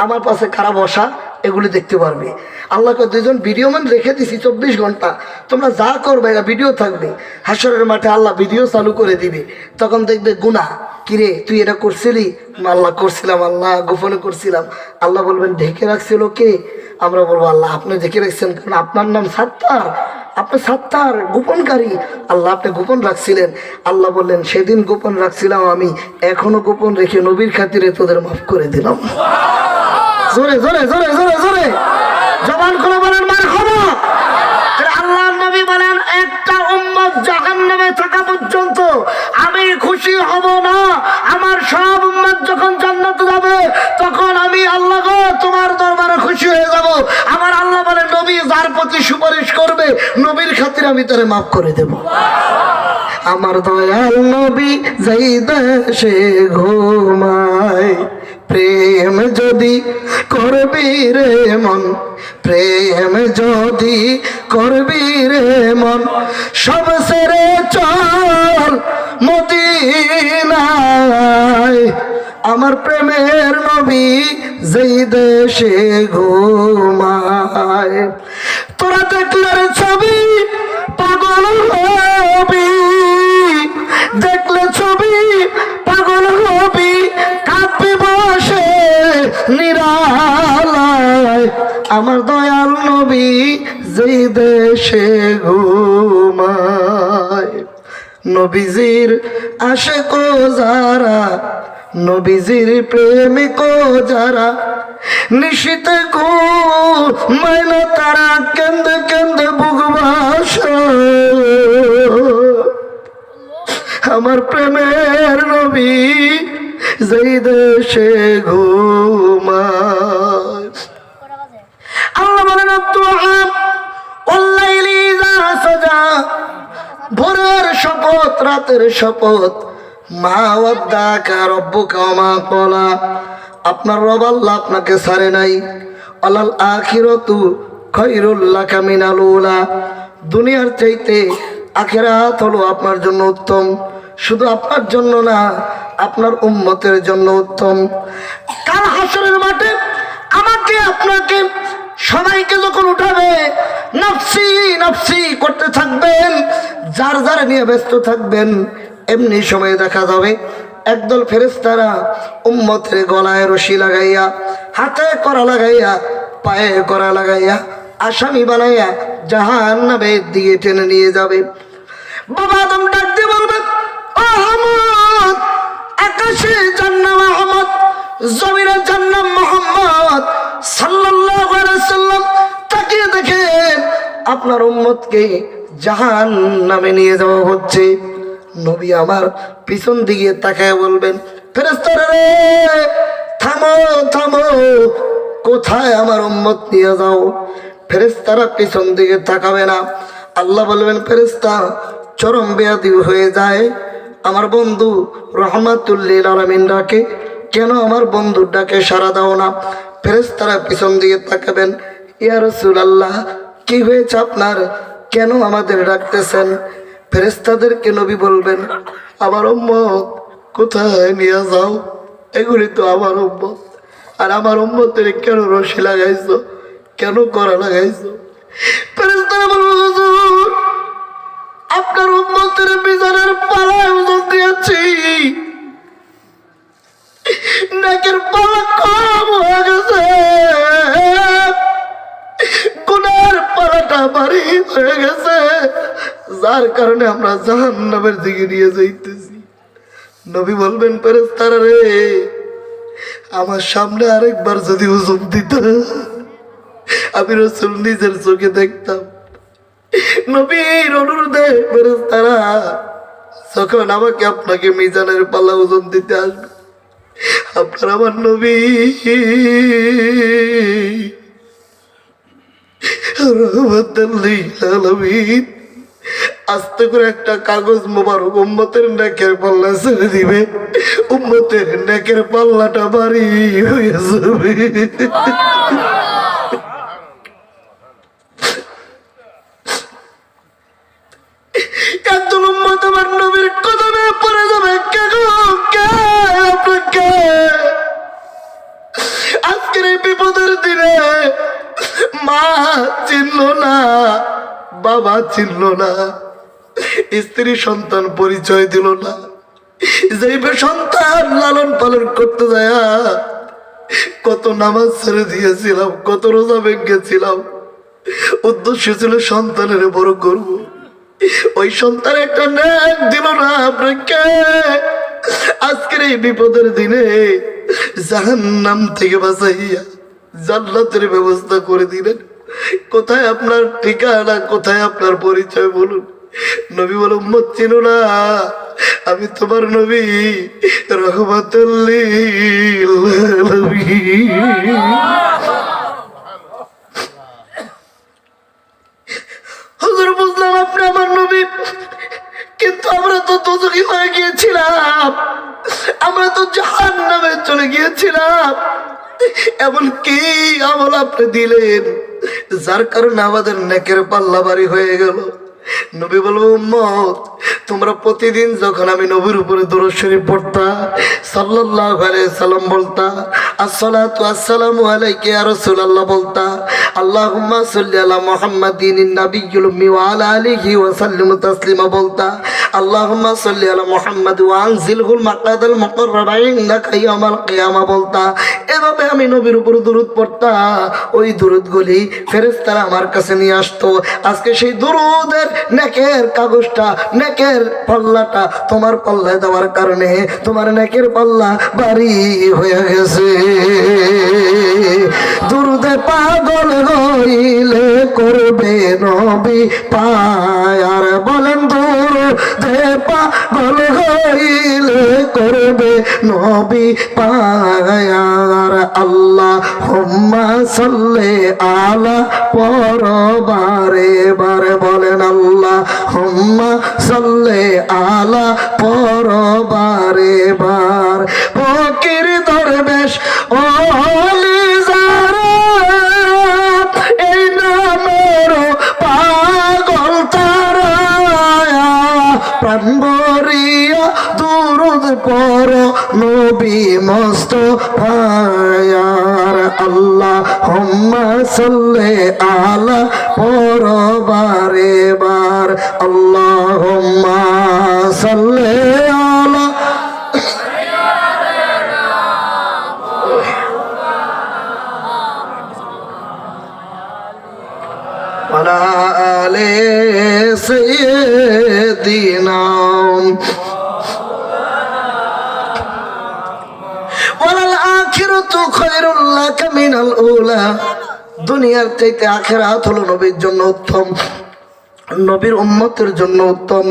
আমার পাশে কারা বসা, এগুলি দেখতে পারবে। আল্লাহকে 2জন ভিডিওম্যান রেখে দিছি 24 ঘন্টা, তোমরা যা করবে এটা ভিডিও থাকবে। হাশরের মাঠে আল্লাহ ভিডিও চালু করে দিবে, তখন দেখবে গুনাহ, কিরে তুই এটা করছিলি? আল্লাহ করছিলাম, আল্লাহ গোপনে করছিলাম। আল্লাহ বলবেন ঢেকে রাখছিল কে? আমরা বলবো আল্লাহ আপনি ঢেকে রাখছেন, কারণ আপনার নাম সাত্তার, আপনি সাত্তার, গোপনকারী। আল্লাহ আপনি গোপন রাখছিলেন। আল্লাহ বললেন সেদিন গোপন রাখছিলাম আমি, এখনো গোপন রেখে নবীর খাতিরে তোদের মাফ করে দিলাম। জোরে জোরে জোরে জোরে জোরে জবান খুলে বলেন মারহাবা। আল্লাহর নবী বলেন একটা উম্মত জাহান্নামে থাকা পর্যন্ত আমি খুশি হব না। আমার সব উম্মত যখন জান্নাতে যাবে তখন আমি আল্লাহ গো তোমার দরবারে খুশি হয়ে যাব। আমার আল্লাহ বলেন নবী যার প্রতি সুপারিশ করবে নবীর খাতিরে আমি তারে মাফ করে দেব। আমার দয়াল নবী যেই দেশে ঘুমায়, প্রেম যদি করবি রে মন, প্রেম যদি করবি রে মন, সব ছেড়ে চল মদিনায়। আমার প্রেমের নবী যেই দেশে ঘুমায়, তোরা দেখলে ছবি পাগল হবি, দেখলে ছবি পাগল হবি, কাঁদবি বসে নিরালায়। আমার দয়াল নবী যেই দেশে ঘুমায়, নবীজির আশিক যারা, নবীজির প্রেমিক যারা, নিশীতে ঘুমায় না তারা, কেন্দে কেন্দে বুক ভাসায়। আমার প্রেমের নবী যেই দেশে ঘুমায়। আল্লাহ বলেন ভোরের শপথ, রাতের শপথ, মা ওয়াদ্দাকা রব্বুকা মা ক্বালা, আপনার রব আল্লাহ আপনাকে ছাড়ে নাই। আলাল আখিরাতু খায়রুল লাকা মিনাল উলা, দুনিয়ার চাইতে আখিরাত হলো আপনার জন্য উত্তম। শুধু আপনার জন্য না, আপনার উম্মতের জন্য উত্তম। কাল হাসরের মাঠে আমাকে আপনাকে সবাইকে যখন উঠাবে, নফসি নফসি করতে থাকবেন, যার যার নিয়ে ব্যস্ত থাকবেন, এমনি সময় দেখা যাবে একদল ফেরেশতারা উম্মতের গলায় রশি লাগাইয়া, হাতে করা লাগাইয়া, পায়ে করা লাগাইয়া, আসামি বানাইয়া জাহান্নামের দিকে টেনে নিয়ে যাবে। বাবা আদম ডাক দিয়ে বলবে, ও আহমদ, আকাশে জান্নাত আহমদ, জমিনে জান্নাত মুহাম্মদ সাল্লাল্লাহু আলাইহি সাল্লাম, তাকিয়ে দেখেন আপনার উম্মতকে জাহান্নামে নিয়ে যাওয়া হচ্ছে। নবী আমার পিছন দিকে তাকায় বলবেন, ফেরেশতারা রে থামো থামো, কোথায় আমার উম্মত নিয়ে যাও? ফেরেশতারা পিছন দিকে তাকাবে না। আল্লাহ বলবেন, ফেরেশতা চরম বেয়াদবি হয়ে যায়, আমার বন্ধু রহমাতুল লিল আলামিন ডাকে, কেন আমার বন্ধুর ডাকে সাড়া দাও না? ফেরেশতারা পিছন দিকে তাকাবেন, ইয়া রাসূলুল্লাহ কি হয়েছে আপনার, কেন আমাদের ডাকতেছেন? ফেরেশতাদেরকে নবী বলবেন, আমার উম্মত কোথায় নিয়ে যাও? এগুলি তো আমার উম্মত, আর আমার উম্মতের কেন রশি লাগাইছো, কেন করা লাগাইছো? ফেরেশতারা বলবেন, হুজুর আপনার উম্মতের বিজানের পালায় ওজন দিয়েছি, নাকের পালা কম হয়ে গেছে, গুনার পালাটা ভারী হয়ে গেছে, যার কারণে আমরা জাহান্নামের দিকে নিয়ে যাইতেছি। নবী বলবেন, ফেরেশতারা রে আমার সামনে আরেকবার যদি ওজন দিত, আমি রাসূল নিজের চোখে দেখতাম। নবীর অনুরোধে ফেরেশতারা যখন আমাকে আপনাকে মিজানের পাল্লা ওজন দিতে আসবে, আপনার আমার নবী রহমাতুল লিল আলামিন আস্তে করে একটা কাগজ মোবারক উম্মতের নেকের পাল্লা ছেড়ে দিবে, উম্মতের নেকের পাল্লাটা ভারী হয়ে যাবে। একজন উম্মত আমার নবীর কদমে পড়ে যাবে। আপনাকে আজকের এই বিপদের দিনে মা চিনল না, বাবা চিনল না, স্ত্রী সন্তান পরিচয় দিল না, যেই সন্তান লালন পালন করতে যায় কত নামাজ ছেড়ে দিয়েছিলাম, কত রোজা ভেঙেছিলাম, উদ্দেশ্য ছিল সন্তানের বড় করব, ওই সন্তান একটা নেক দিল না আপনাকে। আজকের এই বিপদের দিনে জাহান্নাম থেকে বাঁচাইয়া জান্নাতের ব্যবস্থা করে দিলেন। কোথায় আপনার ঠিকানা, কোথায় আপনার পরিচয় বলুন? নবী বলে, উম্মত চিনো না, আমি তোমার নবী রহমাতুল লিল আলামিন। হুজুর বুঝলাম আপনি আমার নবী, কিন্তু আমরা তো দোজখী হয়ে গিয়েছিলাম, আমরা তো জাহান্নামে চলে গিয়েছিলাম। এমন কি আমল আপনি দিলেন যার কারণে আমাদের নেকের পাল্লা ভারী হয়ে গেল? নবী বলবো, উম্মত তোমরা প্রতিদিন যখন আমি নবীর উপরে দরুদ শরীফ পড়তা, সাল্লাল্লাহু আলাইহি সাল্লাম বলতা, আসসালাতু আসসালামু আলাইকা ইয়া রাসূলুল্লাহ বলতা, আল্লাহুম্মা সাল্লি আলা মুহাম্মাদিন নাবিয়্যিল উম্মি ওয়া আলা আলিহি ওয়া সাল্লিম তাসলিমা বলতা, আল্লাহুম্মা সাল্লি আলা মুহাম্মাদ ওয়া আনজিলহুল মাকাদাল মুকাররাবা ইনদাকা ইয়াউমাল কিয়ামা বলতা। এভাবে আমি নবীর উপর দরুদ পড়তা, ওই দরুদগুলি ফেরেশতারা আমার কাছে নিয়ে আসতো। আজকে সেই দরুদের নেকের কাগজটা, নেকের পাল্লাটা তোমার পাল্লায় দেওয়ার কারণে তোমার নেকের পাল্লা ভারী হয়ে গেছে। দরুদে পাগল হইলে করবে নবী পায়ার, বলেন দরুদ দে পাগল হইলে করবে নবী পায়ার আল্লাহুম্মা সাল্লি আলা পর বারে বারে বলেন আল্লাহুম্মা সাল্লি আলা পর বারে বার ফকির দরবেশ ওলি যারা এই নামের পাগল তারা প্রাণ ভরিয়া দুরুদ পড় নবী মুস্তাফার আল্লাহুম্মা সাল্লি আলা পর বারে বার আল্লাহুম্মা সাল্লি আলা وعلى آل سيدنا وللآخرة خير لك من الأولى দুনিয়ার চাইতে আখিরাত হলো নবীর জন্য উত্তম, নবীর উম্মতের জন্য উত্তম।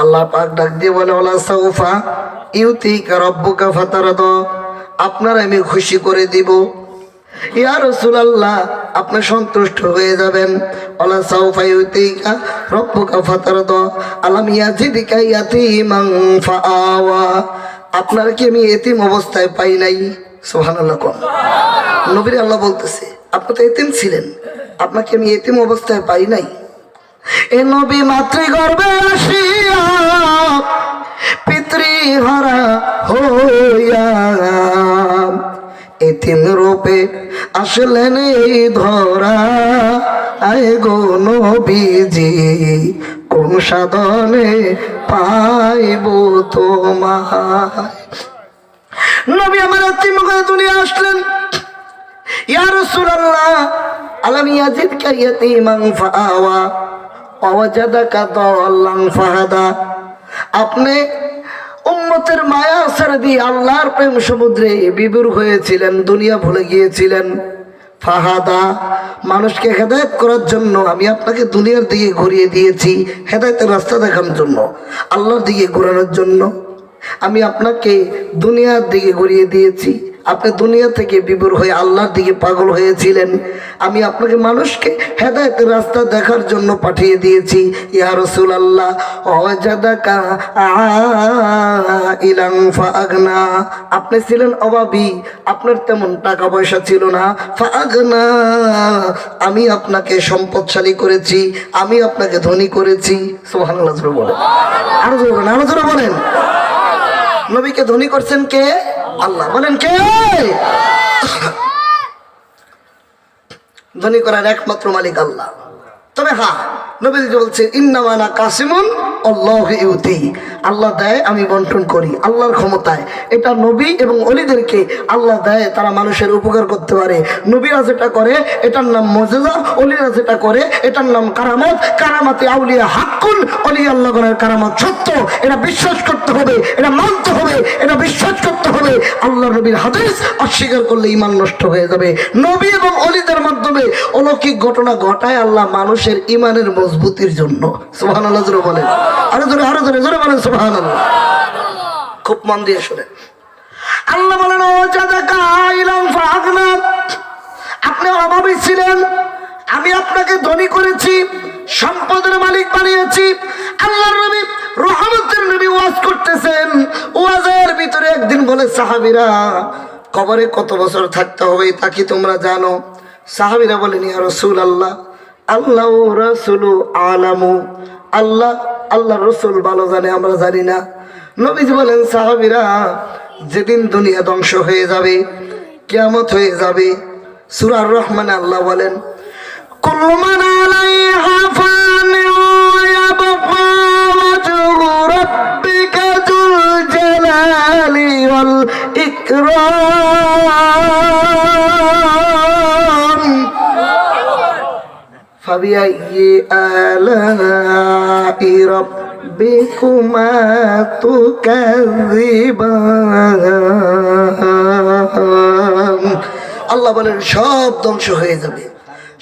আল্লাহ পাক ডাক দিয়ে বলে ওয়ালা সাউফা ইউতিকা রাব্বুকা ফাতারদা, আপনার আমি খুশি করে দিব। ইয়া রাসূলুল্লাহ, আপনি সন্তুষ্ট হয়ে যাবেন। ওয়ালা সাউফা ইউতিকা রাব্বুকা ফাতারদা আলাম ইয়াজিদিকা ইয়াতীমান ফাআওয়া, আপনার কি আমি এতিম অবস্থায় পাই নাই? সুবহানাল্লাহ। কোন নবীর আল্লাহ বলতেছে আপনি তো এতিম ছিলেন, আপনাকে আমি এতিম অবস্থায় পাই নাই। এ নবী মাতৃগর্ভে আসিয়া পিতৃহারা হইয়া এতিম রূপে আসলেন এই ধরা, আয় গো নবীজি কোন সাধনে পাইব তোমায়। নবী আমার এতিম হয়ে দুনিয়া আসলেন। ইয়া রাসূলুল্লাহ আলাম ইয়াজিদকা ইয়াতীমান ফাআওয়া ওয়াজাদাকা দাল্লান ফাহাদা, আপনি উম্মতের মায়া ছেড়ে দিয়ে আল্লাহর প্রেম সমুদ্রে বিভোর হয়েছিলেন, দুনিয়া ভুলে গিয়েছিলেন। ফাহাদা, মানুষকে হেদায়েত করার জন্য আমি আপনাকে দুনিয়ার দিকে ঘুরিয়ে দিয়েছি, হেদায়েতের রাস্তা দেখানোর জন্য, আল্লাহর দিকে ঘোরানোর জন্য আমি আপনাকে দুনিয়ার দিকে ঘুরিয়ে দিয়েছি। আপনি দুনিয়া থেকে বিভোর হয়ে আল্লাহর দিকে পাগল হয়েছিলেন, আমি আপনাকে মানুষকে হেদায়েতের রাস্তা দেখার জন্য পাঠিয়ে দিয়েছি। ইয়া রাসূলুল্লাহ ওয়াজাদাকা আইলান ফাআগনা, আপনি ছিলেন অভাবী, আপনার তেমন টাকা পয়সা ছিল না। ফাআগনা, আমি আপনাকে সম্পদশালী করেছি, আমি আপনাকে ধনী করেছি। সুবহানাল্লাহ বলেন, আরো জোরে বলেন, আরো জোরে বলেন। নবীকে ধনী করছেন কে? আল্লাহ। বলেন কে? ধনী করার একমাত্র মালিক আল্লাহ। তবে হ্যাঁ, নবী বলছে ইন্নামা আনা কাসিমুন আল্লাহু ইউতি, আল্লাহ দেয় আমি বন্টন করি, আল্লাহর ক্ষমতায়। এটা নবী এবং ওলিদেরকে আল্লাহ দেয়, তারা মানুষের উপকার করতে পারে। নবীরা যেটা করে এটার নাম মুজিজা, ওলিরা যেটা করে এটার নাম কারামত। কারামাতে আউলিয়া হাক্কুন, ওলি আল্লাহর কারামত সত্য, এটা বিশ্বাস করতে হবে, এটা মানতে হবে, এটা বিশ্বাস করতে হবে। আল্লাহ নবীর হাদিস অস্বীকার করলে ঈমান নষ্ট হয়ে যাবে। নবী এবং ওলিদের মাধ্যমে অলৌকিক ঘটনা ঘটায় আল্লাহ মানুষের ঈমানের মজবুতির জন্য। সুবহানাল্লাহ জোরে বলেন, আরো জোরে, আরো জোরে, জোরে বলেন সুবহানাল্লাহ। খুব মন দিয়ে শুনেন। আল্লাহ বলেন ওয়াজাদাকা আইলান ফাআগনা, আপনি অভাবী ছিলেন, আমি আপনাকে ধনী করেছি, সম্পদের মালিক বানিয়েছি। আল্লাহর নবী রহমতের নবী ওয়াজ করতেছেন, ওয়াজের ভিতরে একদিন বলে সাহাবীরা কবরে কত বছর থাকতে হবে তা কি তোমরা জানো? সাহাবীরা বলেন ইয়া রাসূলুল্লাহ আল্লাহ রাসূলু আলামু, আল্লাহ রাসূল ভালো জানে, আমরা জানি না। নবীজি বলেন সাহাবীরা যেদিন দুনিয়া ধ্বংস হয়ে যাবে, কিয়ামত হয়ে যাবে, সূরা আর রহমানে আল্লাহ বলেন কুল্লু মান আলাইহা ফান ওয়া ইয়াবকা ওয়াজহু রাব্বিকা যুল জালালি ওয়াল ইকরাম ফাবিআইয়ি আলাই রাব্বিকুমা তুকাযিবান। আল্লাহ বলেন সব ধ্বংস হয়ে যাবে,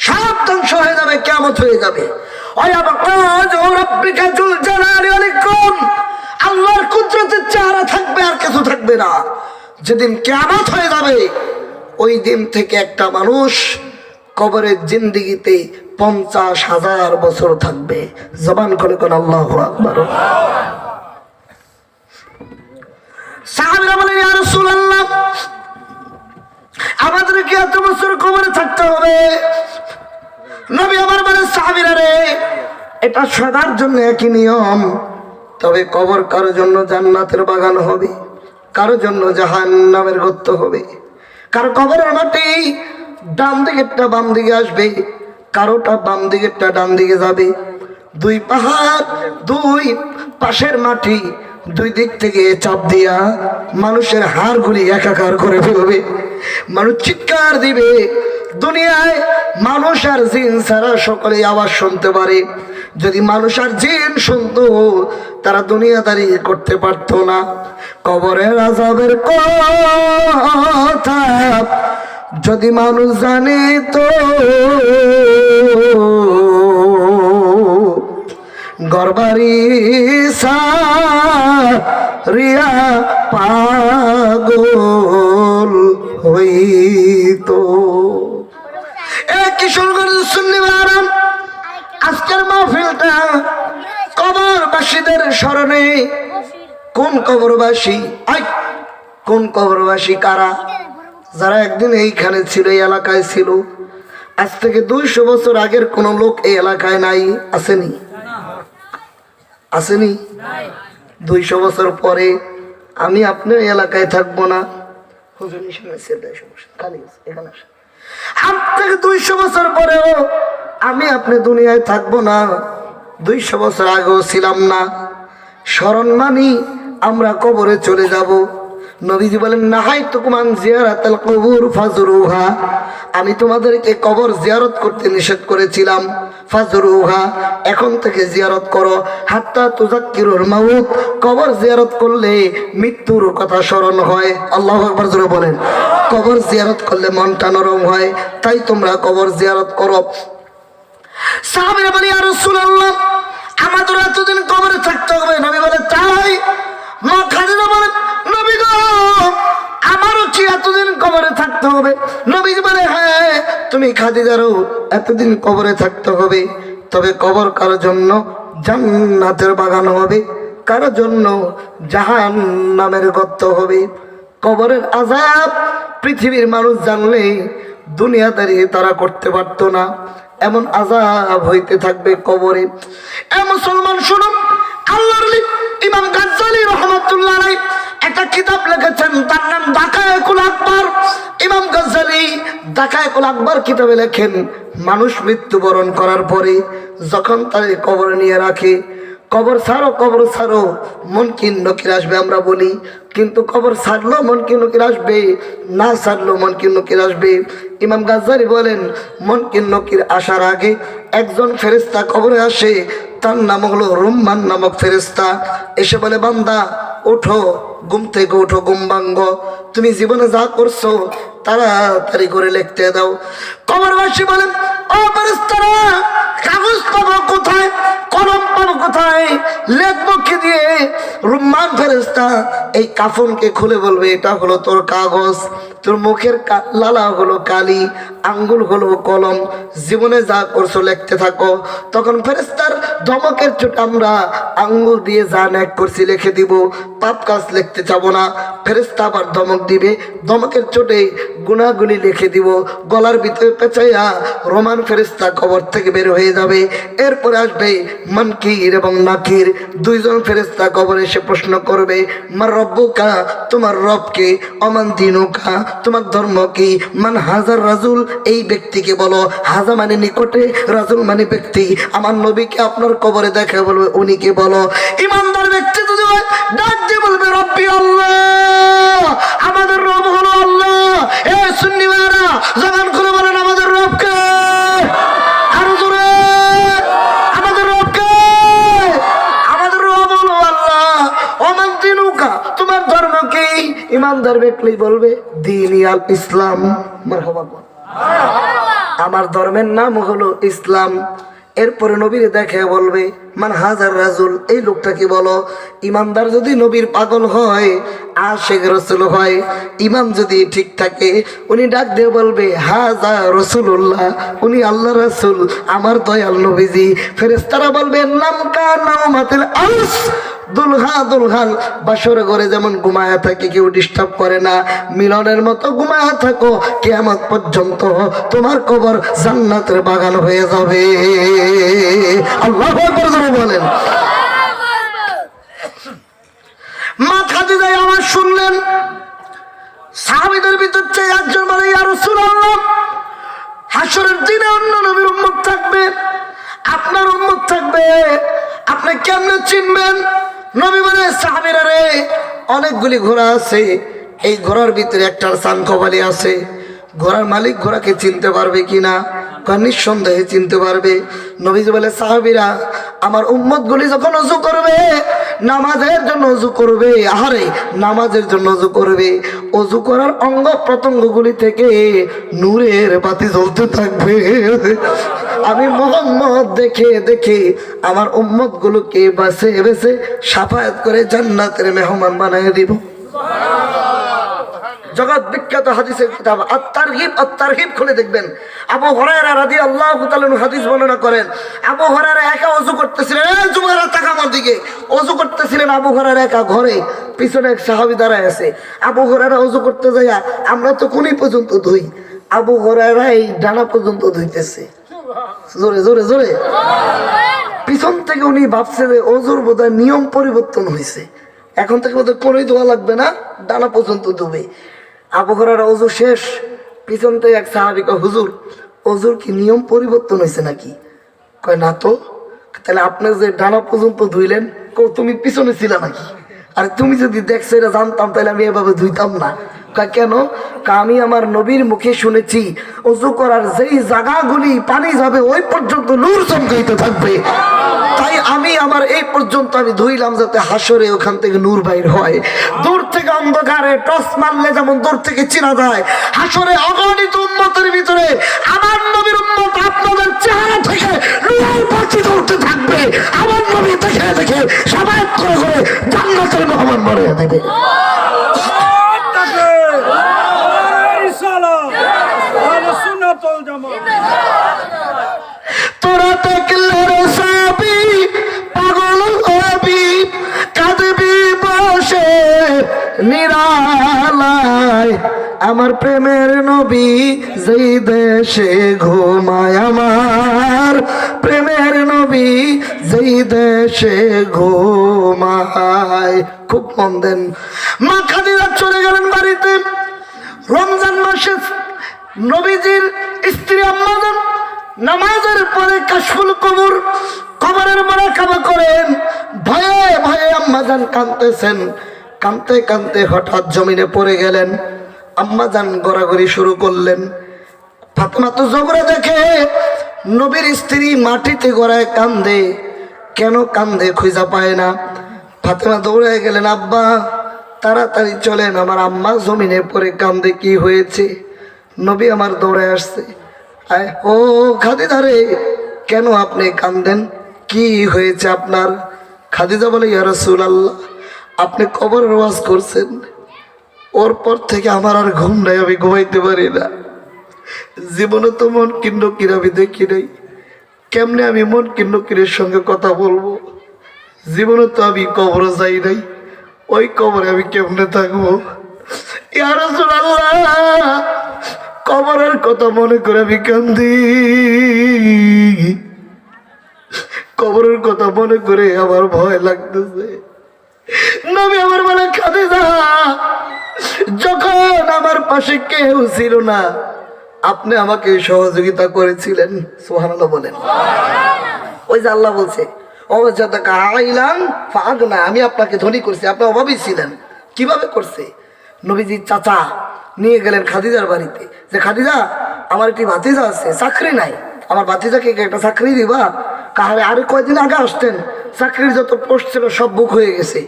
সব ধ্বংস হয়ে যাবে, কিয়ামত হয়ে যাবে। আল্লাহর কুদরতের চেহারা থাকবে, আর কিছু থাকবে না। যেদিন কিয়ামত হয়ে যাবে, ওই দিন থেকে একটা মানুষ কবরের জিন্দেগিতে 50,000 বছর থাকবে। জবান করে কোন আল্লাহু আকবার। সাহাবীরা বলেন, ইয়া রাসূলুল্লাহ, আমাদের কি এত বছর কবরে থাকতে হবে? নবী আমার বলেন, সাহাবীরা রে, এটা সবার জন্য একই নিয়ম, তবে কবর কারোর জন্য জান্নাতের বাগান হবে, কারোর জন্য জাহান্নামের গর্ত হবে। কারো কবরের মাটি ডান দিকেরটা বাম দিকে আসবে, কারোটা বাম দিকেরটা ডান দিকে যাবে। দুই পাহাড়, দুই পাশের মাটি দুই দিক থেকে চাপ দিয়া মানুষের হাড়গুলি একাকার করে ফেলবে। মানুষ চিৎকার দিবে। দুনিয়ায় মানুষ আর জিন ছাড়া সকলে আওয়াজ শুনতে পারে। যদি মানুষ আর জিন শুনতো, তারা দুনিয়াদারি করতে পারতো না। কবরের আযাবের কথা যদি মানুষ জানে তো গরবারি সারিয়া পাগল হইতো। কিশোরগঞ্জ সুন্নি আরাম, আজকের মাহফিলটা কবরবাসীদের স্মরণে। কোন কবরবাসী? কোন কবরবাসী কারা? যারা একদিন এইখানে ছিল, এই এলাকায় ছিল। আজ থেকে 200 বছর আগের কোন লোক এই এলাকায় নাই, আসেনি? আসেনি? 200 বছর পরে আমি আপনার এলাকায় থাকবো না। আজ থেকে 200 বছর পরেও আমি আপনি দুনিয়ায় থাকবো না। 200 বছর আগেও ছিলাম না। স্মরণ মানি আমরা কবরে চলে যাব। নবীজি বলেন, নাহাইতুকুম আন জিয়ারাতিল কুবুর ফাজুরুহা, আমি তোমাদেরকে কবর জিয়ারত করতে নিষেধ করেছিলাম। ফাজুরুহা, এখন থেকে জিয়ারত করো। হাত্তা তুযাক্কিরুল মাউত, কবর জিয়ারত করলে মৃত্যুর কথা স্মরণ হয়। আল্লাহু আকবার জোরে বলেন। কবর জিয়ারত করলে মনটা নরম হয়, তাই তোমরা কবর জিয়ারত করো। সাহাবীরা বলে, ইয়া রাসূলুল্লাহ, আমাদের এতদিন কবরে থাকতে হবে? নবী বলে, তাই? মা খাদিজা বলেন, নবী গো, আমারও কি এতদিন কবরে থাকতে হবে? নবী বলে, হ্যাঁ, তুমি খাদিজারও এতদিন কবরে থাকতে হবে। তবে কবর কারোর জন্য জান্নাতের বাগান হবে, কারোর জন্য জাহান্নামের গর্ত হবে। কবরের আযাব পৃথিবীর মানুষ জানলে দুনিয়াদারি তারা করতে পারতো না। এমন আযাব হইতে থাকবে কবরে। এ মুসলমান শুনুন, আল্লাহর ইমাম গাজ্জালী রাহমাতুল্লাহ আলাইহি একটা কিতাব লিখেছেন, তার নাম দাকায়েকুল আকবার। ইমাম গাজ্জালী দাকায়েকুল আকবার কিতাবে লেখেন, মানুষ মৃত্যুবরণ করার পরে যখন তাকে কবরে নিয়ে রাখে, কবর ছাড়ো, কবর ছাড়ো, মুনকির নকির আসবে আমরা বলি, কিন্তু কবর ছাড়লো মুনকির নকির আসবে, না ছাড়লো মুনকির নকির আসবে। ইমাম গাজ্জালী বলেন, মুনকির নকির আসার আগে একজন ফেরেশতা কবরে আসে, তার নাম হলো রুম্মান নামক ফেরেশতা। এসে বলে, বান্দা ওঠো, ঘুম থেকে ওঠো, ঘুম ভাঙ্গ, তুমি জীবনে যা করছো তাড়াতাড়ি করে লিখতে দাও। কবরবাসী বলেন, ও ফেরেশতারা, কাগজ পাবো কোথায়, কলম পাবো কোথায়, লিখবো কি দিয়ে? রুম্মান ফেরেশতা এই কাফনকে খুলে বলবে, এটা হলো তোর কাগজ, তোর মুখের লালা হলো কালি, আঙ্গুল হলো কলম, জীবনে যা করছো লিখতে থাকো। তখন ফেরেশতার ধমকের চোটে আমরা আঙ্গুল দিয়ে যা ন্যাক করছি লিখে দিব, পাপ কাজ লিখতে যাবো না। ফেরেশতা আবার ধমক দিবে, ধমকের চোটে গুনাহগুলি লিখে দিব। গলার ভিতরে পেঁচাইয়া রোমান ফেরেশতা কবর থেকে বের হয়ে যাবে। এরপরে আসবে মুনকির এবং নাকির, দুইজন ফেরেশতা কবরে এসে প্রশ্ন করবে, মান রব্বুকা, তোমার রবকে, অমান দিনুকা, তোমার ধর্ম কি, মান হাজার রাজুল, এই ব্যক্তিকে বলো। হাজা মানে নিকটে, রাজুল মানে ব্যক্তি। আমার নবীকে আপনার কবরে দেখা বলবে, উনিকে বলো। ইমানদার ব্যক্তি যদি হয়, ডাক দিয়ে বলবে, রব্বি আল্লাহ, আমাদের রব হলো আল্লাহ। এ সুন্নি ভাইরা, জবান খুলে বলেন, আমাদের রবকে। আরো জোরে, আমাদের রবকে। আমাদের রব হলো আল্লাহ। ওমান দিনুকা, তোমার ধর্ম কি? ইমানদার ব্যক্তি বলবে, দ্বীনি আল ইসলাম। মারহাবা, আমার ধর্মের নাম হলো ইসলাম। এরপরে নবীর দেখে বলবে মান হাজার রাজুল, এই লোকটা কি বলো। ইমানদার যদি নবীর পাগল হয়, আশিক রাসূল হয়, ইমান যদি ঠিক থাকে, উনি ডাক দিয়ে বলবে হাজা রাসূলুল্লাহ, উনি আল্লাহ রাসূল, আমার দয়াল নবীজি। ফেরেশতারা বলবে নাম কা নামাতিল আরস, দুলহান বাসর ঘরে যেমন ঘুমায়া থাকে, কেউ ডিস্টার্ব করে না, মিলনের মতো ঘুমায়া থাকো, কিয়ামত পর্যন্ত তোমার কবর জান্নাতের বাগান হয়ে যাবে। আল্লাহু আকবার বলেন। মা খাদিজা আমার শুনলেন, সাহাবীদের ভিতর থেকে একজন বলে ইয়া রাসূলুল্লাহ, হাসরের দিনে অন্য নবীর উম্মত থাকবে, আপনার উম্মত থাকবে, আপনি কেমনে চিনবেন? নবী বলে সাহাবীরা রে, অনেকগুলি ঘোড়া আছে, এই ঘোড়ার ভিতরে একটার সানকবালি আছে, ঘোড়ার মালিক ঘোড়াকে চিনতে পারবে কিনা? নিঃসন্দেহে চিনতে পারবে। নবীজি বলে সাহাবীরা, আমার উম্মতগুলি যখন ওযু করবে, নামাজের জন্য ওযু করবে, আহারে নামাজের জন্য ওযু করবে, ওযু করার অঙ্গ প্রত্যঙ্গগুলি থেকে নূরের বাতি জ্বলতে থাকবে। আমি মুহাম্মদ দেখে দেখে আমার উম্মতগুলোকে বাছে বেছে সাফায়াত করে জান্নাতের মেহমান বানিয়ে দিব। জগৎ বিখ্যাত হাদিসের কিতাব আত-তারগিব খুলে দেখবেন, আবু হুরায়রা রাদিয়াল্লাহু তাআলা হাদিস বর্ণনা করেন। আবু হুরায়রা একা ওযু করতেছিলেন, এই যুবকরা তাকা আমার দিকে, ওযু করতেছিলেন আবু হুরায়রা একা ঘরে, পিছনে এক সাহাবী দাঁড়ায় আছে। আবু হুরায়রা ওযু করতে যাইয়া, আমরা তো কোনি পর্যন্ত ধুই, আবু হুরায়রা এই ডানা পর্যন্ত ধুইতেছে, জোরে জোরে জোরে। পিছন থেকে উনি ভাবছে যে ওযুর বোধহয় নিয়ম পরিবর্তন হয়েছে, এখন থেকে বোধহয় কোনোই ধোয়া লাগবে না, ডানা পর্যন্ত ধুবে। আবু হুরায়রা ওযু শেষ, পিছন থেকে এক সাহাবী কয় হুজুর, ওযুর কি নিয়ম পরিবর্তন হয়েছে নাকি? কয় না তো। তাহলে আপনি যে ডানা পর্যন্ত ধুইলেন, তুমি পিছনে ছিল নাকি? আর তুমি যদি দেখছো এটা জানতাম, তাহলে আমি এভাবে ধুইতাম না। কয় কেন? আমি আমার নবীর মুখে শুনেছি, ওযু করার যেই জায়গাগুলি পানি যাবে ওই পর্যন্ত নূর চমকাইতে থাকবে, তাই আমি আমার এই পর্যন্ত আমি ধুইলাম, যাতে হাসরে ওখান থেকে নূর বাইর হয়। দূর থেকে অন্ধকারে টস মারলে যেমন দূর থেকে চিনা যায়, হাসরে অগণিত উম্মতের ভিতরে আমার নবীর উম্মত আপনাদের চেহারা থেকে নূর বাতি জ্বলতে থাকবে। আমার নবী দেখে দেখে সবাই করে করে জান্নাতের মেহমান বানিয়ে দেবে। তোরা দেখলে রে সাবি পাগল হবি, কাঁদবি বসে নিরালায়, আমার প্রেমের নবী যেই দেশে ঘুমায়, আমার প্রেমের নবী যেই দেশে ঘুমায়। খুব মন দেন। মা খাদিজা চলে গেলেন বাড়িতে। রমজান মাসে নবীজির স্ত্রী আম্মা জান নামাজের পরে কাশফুল কবর, কবরের মুরাকাবা করেন। ভয়ে ভয়ে আম্মা জান কাঁদতেছেন, কাঁদতে কাঁদতে হঠাৎ জমিনে পড়ে গেলেন। আম্মা জান গড়াগড়ি শুরু করলেন। ফাতেমা তো জোহরা দেখে নবীর স্ত্রী মাটিতে গড়ায় কান্দে, কেন কান্দে খুঁজা পায় না। ফাতেমা দৌড়ায় গেলেন, আব্বা তাড়াতাড়ি চলেন, আমার আম্মা জমিনে পড়ে কান্দে, কি হয়েছে? নবী আমার দৌড়ায় আসছে। ও খাদিজা রে, কেন আপনি কান্দেন, কি হয়েছে আপনার? খাদিজা বলে ইয়া রাসূলুল্লাহ, আপনি কবরের ওয়াজ করছেন, ওর পর থেকে আমার আর ঘুম নাই, আমি ঘুমাইতে পারি না। জীবনে তো মন কিন্নকির আমি দেখি নাই, কেমনে আমি মন কিন্নকিরের সঙ্গে কথা বলবো? জীবনে তো আমি কবরে যাই নাই, ওই কবরে আমি কেমনে থাকবো? ইয়া রাসূলুল্লাহ, কবরের কথা মনে করে আমি কান্দি, কবরের কথা মনে করে আমার ভয় লাগতেছে। নবী আমার বলে খাদিজা, যখন আমার পাশে কেউ ছিল না, আপনি আমাকে সহযোগিতা করেছিলেন। সুবহানাল্লাহ বলেন। ওই যে আল্লাহ বলছে, আমি আপনাকে ধনী করছি, আপনি অভাবী ছিলেন। কিভাবে করছে? নবীজির চাচা নিয়ে গেলেন খাদিজার বাড়িতে, যে খাদিজা, আমার একটি ভাতিজা আছে, চাকরি নাই, আমার ভাতিজাকে একটা চাকরি দিবা? কাহারে আরে কয়দিন আগে আসতেন, চাকরির যত পোস্ট ছিল সব বুক হয়ে গেছে,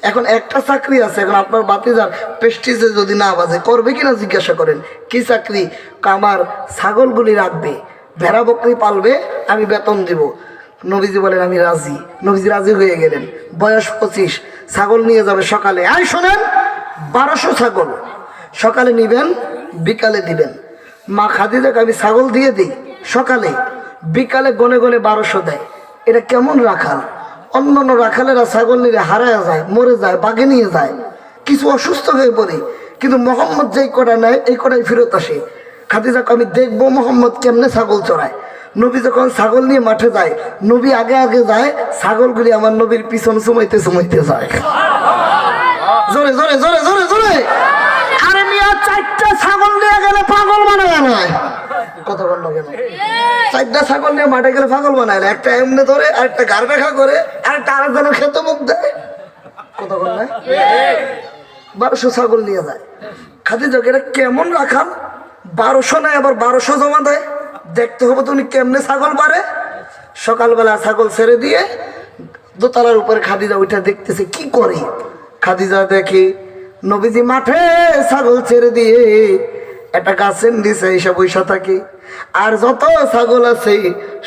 এখন একটা চাকরি আছে, এখন আপনার ভাতিজার প্রেস্টিজে যদি না বাজে করবে কিনা জিজ্ঞাসা করেন। কি চাকরি? আমার ছাগলগুলি রাখবে, ভেড়া বকরি পালবে, আমি বেতন দিব। নবীজি বলেন আমি রাজি। নবীজি রাজি হয়ে গেলেন। বয়স 25, ছাগল নিয়ে যাবে সকালে। আই শোনেন, 1200 ছাগল সকালে নিবেন, বিকালে দিবেন। মা খাদিজাকে আমি ছাগল দিয়ে দিই সকালে, বিকালে গনে গনে 1200 দেয়। এটা কেমন রাখাল? অন্য অন্য রাখালেরা ছাগল নিয়ে হারায় যায়, মরে যায়, বাগে নিয়ে যায়, কিছু অসুস্থ হয়ে পড়ে, কিন্তু মোহাম্মদ যেই কটা নেয় এই কটাই ফেরত আসে। খাদিজাকে আমি দেখবো মোহাম্মদ কেমনে ছাগল চড়ায়। নবী যখন ছাগল নিয়ে মাঠে যায়, নবী আগে আগে যায়, ছাগলগুলি আমার নবীর পিছন সুমাইতে সুমাইতে যায়। জোরে জোরে জোরে জোরে জোরে। আরে মিয়া, 4টা ছাগল নিয়ে গেলে পাগল বানায় নয়, কথা বল না কেন? 4টা ছাগল নিয়ে মাঠে গেলে পাগল বানায় না। একটা এমনি ধরে, আরেকটা গাড় দেখা করে, আরেকটা আরেকজনের খেতে মুখ দেয়, কথা বল না? 1200 ছাগল নিয়ে যায়। খাদিজা এটা কেমন রাখাল? 1200 নাই, আবার 1200 জমা দেয়। দেখতে হবে তুমি কেমনে ছাগল পারে। সকালবেলা ছাগল ছেড়ে দিয়ে দোতলার উপরে খাদিজা ওইটা দেখতেছে কি করে। খাদিজা দেখে নবীজি মাঠে ছাগল ছেড়ে দিয়ে একটা গাছের নিচে এসে বৈশা থাকে। আর যত ছাগল আছে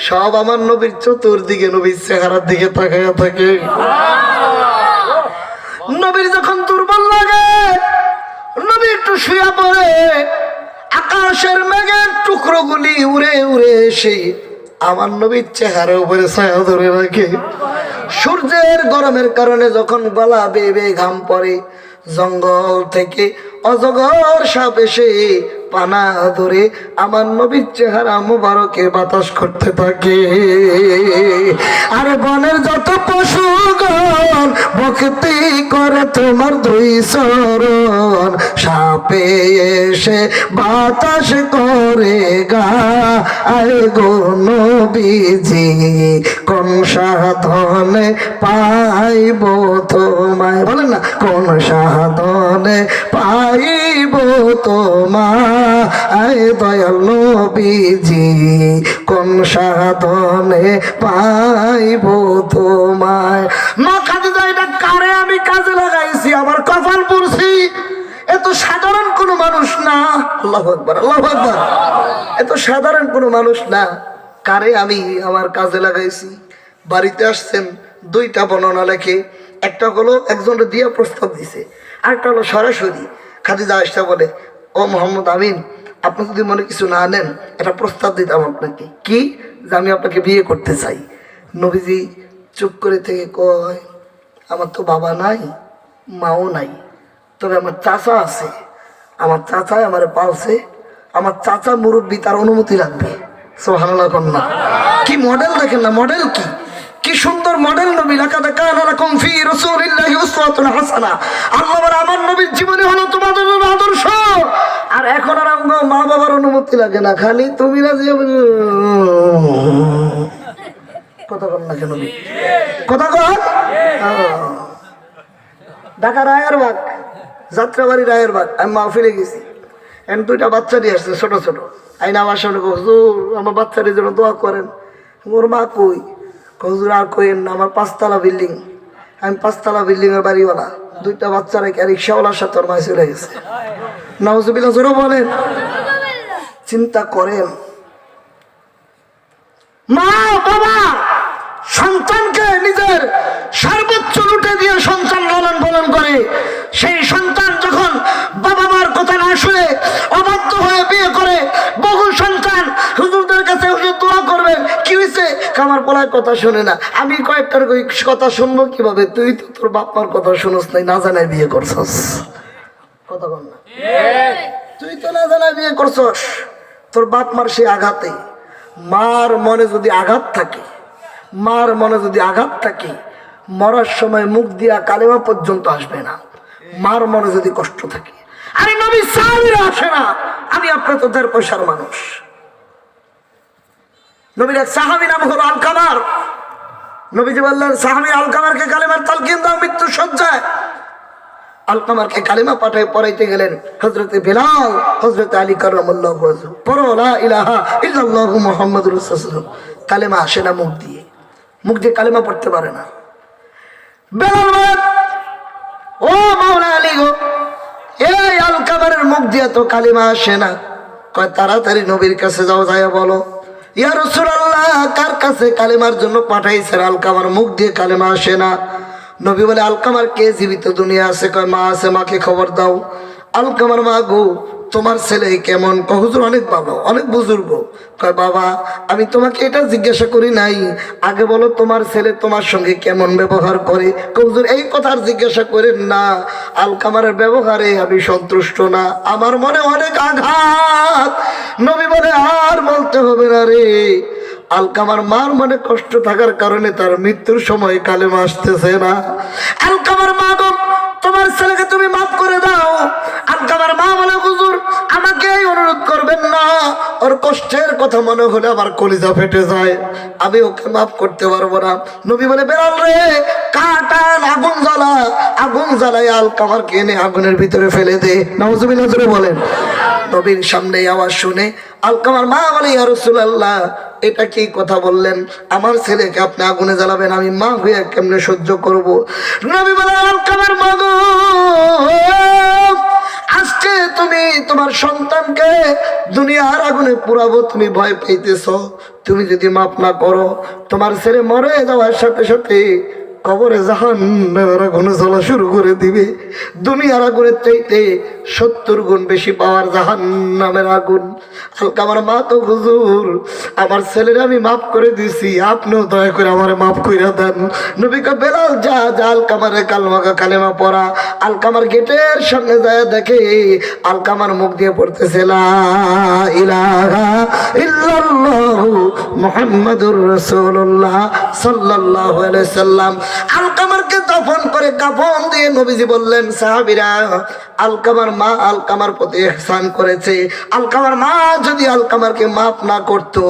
সব আমার নবীর চতুর্দিকে, নবীর চেহারার দিকে তাকাইয়া থাকে। নবীর যখন দুর্বল লাগে, নবী একটু শুয়ে পড়ে। আকাশের মেঘের টুকরোগুলি উড়ে উড়ে এসে আমার নবীর চেহারার উপরে ছায়া ধরে রাখে। সূর্যের গরমের কারণে যখন গলা বেয়ে বেয়ে ঘাম পড়ে, জঙ্গল থেকে অজগর সাপ এসে পানা ধরে আমার নবীর চেহারা মুবারকে বাতাস করতে থাকে। আর বনের যত পশুগণ ভক্তি করে তোমার 2 চরণ, সাপে এসে বাতাস করে গা। আয় গো নবীজি কোন সাধনে পাইব তোমায়, বলেন না, কোন সাধনে পাইব তোমায়। আয় দয়াল নবীজি কোন সাধনে পাইব তোমায়। মা খাদিজা এটা কারে আমি কাজে লাগাইছি, আমার কপাল পড়ছি। এত সাধারণ কোনো মানুষ না, আল্লাহু আকবার আল্লাহু আকবার, এত সাধারণ কোনো মানুষ না, কারে আমি আমার কাজে লাগাইছি। বাড়িতে আসছেন, 2টা বর্ণনা লেখে। একটা হলো একজনের দিয়া প্রস্তাব দিছে, আরেকটা হলো সরাসরি। খাদিজা আয়েশা বলে, ও মোহাম্মদ আমিন, আপনি যদি মনে কিছু না নেন, একটা প্রস্তাব দিতাম আপনাকে। কি? যে আমি আপনাকে বিয়ে করতে চাই। নবীজি চুপ করে থেকে কয়, আমার তো বাবা নাই, মাও নাই, তবে আমার চাচা আছে। আমার চাচাই আমার পালছে, আমার চাচা মুরব্বী, তার অনুমতি লাগবে। সুবহানাল্লাহ কন্যা, কি মডেল দেখেন না, মডেল কি সুন্দর মডেল নবী। লাকাদ কানা লাকুম ফি রাসূলিল্লাহি উসওয়াতুন হাসানাহ। আল্লাহ বলে আমার নবীর জীবনে হলো তোমাদের জন্য আদর্শ। আর এখন আর আমার মা বাবার অনুমতি লাগে না, খালি তুমি রাজি হবে। কথা বল না কেন? কথা কর। ঢাকা রায়েরবাগ, যাত্রাবাড়ি রায়েরবাগ, আমি মাহফিলে গেছি। এখন 2টা বাচ্চা নিয়ে আসছে ছোট ছোট। আইনা আমার সামনে হুজুর আমার বাচ্চাদের জন্য দোয়া করেন। ওর মা কই? হুজুর আর কইেন না, আমার 5তলা বিল্ডিং, আমি 5তলা বিল্ডিং এর বাড়িওয়ালা। 2টা বাচ্চা রেখে রিক্সাওয়ালার সাথে ওর মা চলে গেছে। নাউজুবিল্লাহ, জোরে বলেন। চিন্তা করেন, মা বাবা সন্তানকে নিজের সর্বোচ্চ লুটে দিয়ে সন্তান লালন পালন করে। সেই সন্তান যখন বাবা মার কথা না শুনে অবাধ্য হয়ে বিয়ে করে, বহু সন্তান হুজুরদের কাছে হুজুর দোয়া করবেন, কি হয়েছে? আমার পোলার কথা শুনে না। আমি কয়েকটার কথা শুনবো কিভাবে? তুই তো তোর বাপ মার কথা শুনোস নাই, না জানাই বিয়ে করছস। কথা বল না, তুই তো না জানাই বিয়ে করছস। তোর বাপ মার সে আঘাতে, মার মনে যদি আঘাত থাকে, মার মনে যদি আঘাত থাকে, মরার সময় মুখ দিয়া কালেমা পর্যন্ত আসবে না। মার মনে যদি কষ্ট থাকে, আরে নবী সাহাবীরা আসে না। আমি আপনার তো 1.5 পয়সার মানুষ। নবীর এক সাহাবী নাম হলো আলকামার। নবীজি বললেন, সাহাবী আলকামারকে কালেমার তালকিন দাও মৃত্যু সজ্জায়। আলকামারকে কালেমা পাঠায় পড়াইতে গেলেন হযরতে বেলাল, হযরতে আলী কারামাল্লাহু ওয়াজহু। পড়ো লা ইলাহা ইল্লাল্লাহু মুহাম্মাদুর রাসূলুল্লাহ। কালেমা আসে না মুখ দিয়ে, মুখ দিয়ে কালেমা পড়তে পারে না। বেলাল বলেন, ও মাওলা আলী গো, এই আলকামারের মুখ দিয়ে তো কালেমা আসে না। কয় তাড়াতাড়ি নবীর কাছে যাও, যাইয়া বলো ইয়া রাসূলুল্লাহ, কার কাছে কালেমার জন্য পাঠাইছেন? আলকামার মুখ দিয়ে কালেমা আসে না। নবী বলে, আলকামার কে জীবিত দুনিয়া আছে? কয় মা আছে, মাকে খবর দাও। আলকামার মা, গো তোমার ছেলে কেমন? কয় হুজুর অনেক ভালো, অনেক বুজুর্গ। কয় বাবা, আমি তোমাকে এটা জিজ্ঞাসা করি নাই, আগে বলো তোমার ছেলে তোমার সঙ্গে কেমন ব্যবহার করে? কয় হুজুর এই কথা আর জিজ্ঞাসা করেন না, আলকামার ব্যবহারে আমি সন্তুষ্ট না, আমার মনে অনেক আঘাত। নবী বলে, আর বলতে হবে না রে। আলকামার মার মনে কষ্ট থাকার কারণে তার মৃত্যুর সময় কালেমা আসতেছে না। আলকামার মা, গো তোমার ছেলেকে তুমি মাফ করে দাও। আলকামার মা বলে, হুজুর আমাকে অনুরোধ করবেন না, ওর কষ্টের কথা মনে হলে আমার কলিজা ফেটে যায়, আমি ওকে মাফ করতে পারবো না। নবী বলে, বেড়াল রে, কাটান, আগুন জ্বালা, আগুন জ্বালাই আলকামারকে এনে আগুনের ভিতরে ফেলে দে। নাউজুবিল্লাহ জোরে বলেন। নবীর সামনে আওয়াজ শুনে আলকামার মা বলে, ইয়া রাসূলুল্লাহ, এটা কি কথা বললেন? আমার ছেলেকে আপনি আগুনে জ্বালাবেন, আমি মা হয়ে কেমনে সহ্য করব? নবী বলে, আলকামার মা গো, আজকে তুমি তোমার সন্তানকে দুনিয়ার আগুনে পুরাবো, তুমি ভয় পাইতেছ। তুমি যদি মাফ না করো, তোমার ছেলে মরে যাওয়ার সাথে সাথে কবরে জাহান্নামের আগুনে জ্বলা শুরু করে দিবে। দুনিয়ার আগুনের চাইতে 70 গুণ বেশি পাওয়ার জাহান্নামের আগুন। আলকামার মা, তো হুজুর আমার ছেলের আমি মাফ করে দিছি, আপনিও দয়া করে আমার মাফ কইরা দেন। নবী কয়, বেলাল যা যা আলকামারে কালেমা পড়া। আলকামার গেটের সামনে যায়, দেখে আলকামার মুখ দিয়ে পড়তেছে লা ইলাহা ইল্লাল্লাহু মুহাম্মাদুর রাসূলুল্লাহ সাল্লাল্লাহু আলাইহি সাল্লাম। আলকামারকে দফন করে কাফন দিয়ে নবীজি বললেন, সাহাবীরা, আলকামার মা আলকামার প্রতি ইহসান করেছে। আলকামার মা যদি আলকামারকে মাফ না করতো,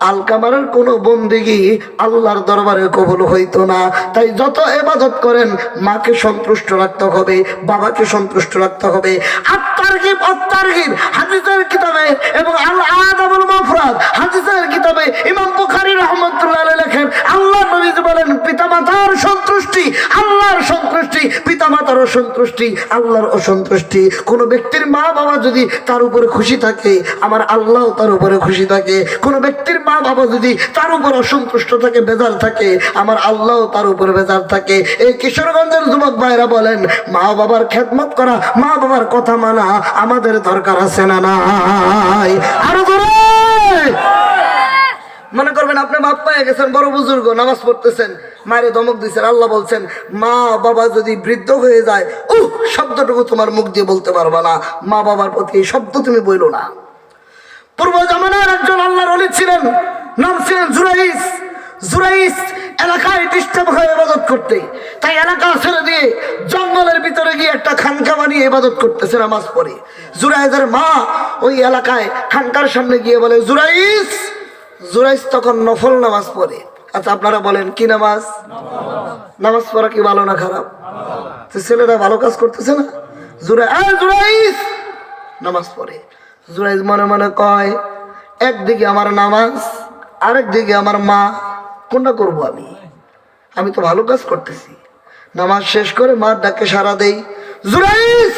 আলকামারের কোনো বন্দেগী আল্লাহর দরবারে কবুল হইতো না। তাই যত ইবাদত করেন মাকে সন্তুষ্ট রাখতে হবে, বাবাকে সন্তুষ্ট রাখতে হবে। আত-তারগিব হাদিসের কিতাবে এবং আল আদাবুল মুফরাদ হাদিসের কিতাবে ইমাম বুখারী রাহমাতুল্লাহ আলাইহি লেখেন, আল্লাহর নবী বলেন, পিতামাতার সন্তুষ্টি আল্লাহর সন্তুষ্টি, পিতামাতার অসন্তুষ্টি আল্লাহর অসন্তুষ্টি। কোনো ব্যক্তির মা বাবা যদি তার উপরে খুশি থাকে, আমার আল্লাহ তার উপরে খুশি থাকে। কোনো ব্যক্তির মা বাবা যদি তার উপর অসন্তুষ্ট থাকে, বেজার থাকে, আমার আল্লাহ তার উপরে বেজার থাকে। এই কিশোরগঞ্জের যুবক ভাইরা বলেন, মা বাবার খেদমত করা, মা বাবার কথা মানা আমাদের দরকার আছে না নাই? আরো জোরে। মনে করবেন আপনি মাপ পেয়ে গেছেন, বড় বুজুর্গ, নামাজ পড়তেছেন, মায়ের ধমক দিচ্ছেন। আল্লাহ বলছেন, মা বাবা যদি বৃদ্ধ হয়ে যায়, শব্দটুকু তোমার মুখ দিয়ে বলতে পারবা না, মা বাবার প্রতি এই শব্দ তুমি বইলো না। পূর্ব জামানার একজন আল্লাহর ওলি ছিলেন, নাম ছিলেন জুরাইস। জুরাইস এলাকায় ডিস্টার্ব হয়ে ইবাদত করতে, তাই এলাকা ছেড়ে দিয়ে জঙ্গলের ভিতরে গিয়ে একটা খানকা বানিয়ে ইবাদত করতেছে, নামাজ পড়ে। জুরাইসের মা ওই এলাকায় খানকার সামনে গিয়ে বলে, জুরাইস। জুরাইস তখন নফল নামাজ পড়ে। আচ্ছা আপনারা বলেন, কি নামাজ? নামাজ পড়া কি ভালো না খারাপ? ছেলেরা ভালো কাজ করতেছে না? জুরাইস নামাজ পড়ে। জুরাইস মনে মনে কয়, একদিকে আমার নামাজ, আরেকদিকে আমার মা, কোনটা করব আমি? আমি তো ভালো কাজ করতেছি। নামাজ শেষ করে মার ডাকে সাড়া দেই, জুরাইস।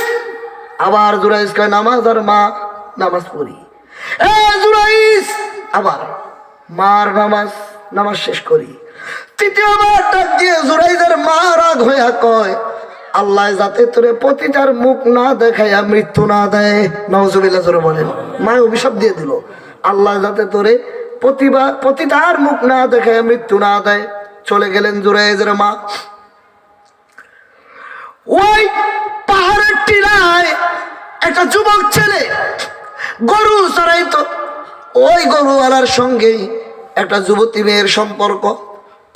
আবার জুরাইস কয়, নামাজ আর মা, নামাজ পড়ি। জুরাইস আবার মার নামাজ শেষ করি। তৃতীয়বার ডাক দিয়ে জুরাইসের মা রাগ হইয়া কয়, আল্লাহ যাতে তোরে পতিতার মুখ না দেখাইয়া মৃত্যু না দেয়। নাউজুবিল্লাহ জোরে বলেন। মা অভিশাপ দিয়ে দিল, আল্লাহ যাতে তোরে পতিতার মুখ না দেখাইয়া মৃত্যু না দেয়। চলে গেলেন জুরাইসের মা। ওই পাহাড়ের টিলায় একটা যুবক ছেলে গরু চড়াইতো। ওই গরুওয়ালার সঙ্গে একটা যুবতী মেয়ের সম্পর্ক,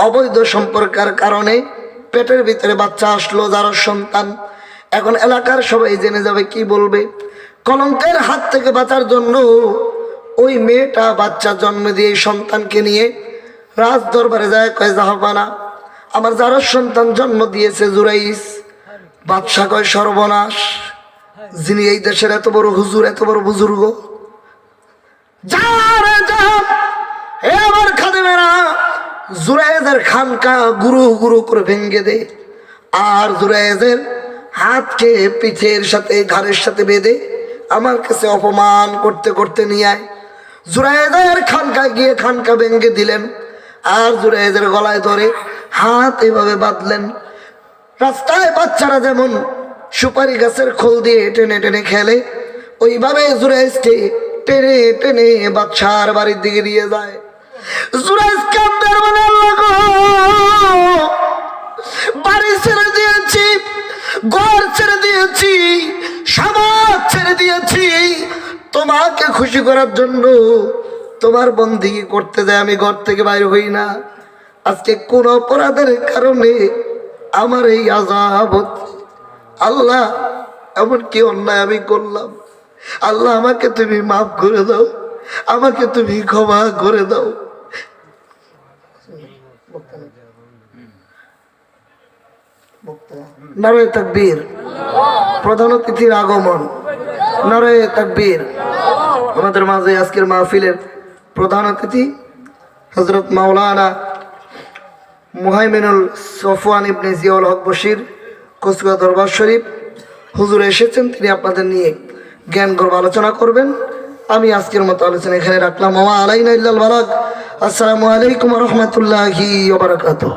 অবৈধ সম্পর্কের কারণে পেটের ভিতরে বাচ্চা আসলো, যার সন্তান। এখন এলাকার সবাই জেনে যাবে, কি বলবে? কলঙ্কের হাত থেকে বাঁচার জন্য ওই মেয়েটা বাচ্চা জন্ম দিয়ে সন্তানকে নিয়ে রাজ দরবারে যায়, কয়, জাহাপানা, আমার যার সন্তান জন্ম দিয়েছে জুরাইস। বাদশা কয়, সর্বনাশ, যিনি এই দেশের এত বড় হুজুর, এত বড় বুজুর্গ, আমার খাদেমেরা জুরাইজের খানকা গুরু গুরু করে ভেঙ্গে দে, আর জুরাইজের হাতকে পিঠের সাথে ঘাড়ের সাথে বেঁধে আমার কাছে অপমান করতে করতে নিয়ে আয়। জুরায়েদের খানকায় গিয়ে খানকা ভেঙে দিলেন, আর জুরায়েদের গলায় ধরে হাত এভাবে বাঁধলেন। রাস্তায় বাচ্চারা যেমন সুপারি গাছের খোল দিয়ে টেনে টেনে খেলে, ওইভাবে জুরায়েজকে টেনে টেনে বাচ্চার বাড়ির দিকে নিয়ে যায়। জুরায়েজ কান্দার বলে, আল্লাহ গো, বাড়ি ছেড়ে দিয়েছি, ঘর ছেড়ে দিয়েছি, সমাজ ছেড়ে দিয়েছি, তোমাকে খুশি করার জন্য তোমার বন্দিগি করতে যায় আমি ঘর থেকে বাইরে হই না। আজকে কোন অপরাধের কারণে আমার এই আযাব হচ্ছে। আল্লাহ, এমন কি অন্যায় আমি করলাম? আল্লাহ, আমাকে তুমি মাফ করে দাও, আমাকে তুমি ক্ষমা করে দাও। নারে তাকবীর। প্রধান অতিথির আগমন। নারে তাকবীর। আমাদের মাঝে আজকের মাহফিলের প্রধান অতিথি হযরত মাওলানা মুহাইমিনুল সফওয়ান ইবনে জিয়াউল হক বশির, কচুয়া দরবার শরীফ হুজুর এসেছেন। তিনি আপনাদের নিয়ে জ্ঞান গর্ব আলোচনা করবেন। আমি আজকের মতো আলোচনা এখানে রাখলাম। ওয়া আলাইনা ইল্লাল বালাগ। আসসালামু আলাইকুম ওয়া রাহমাতুল্লাহি ওয়া বারাকাতুহু।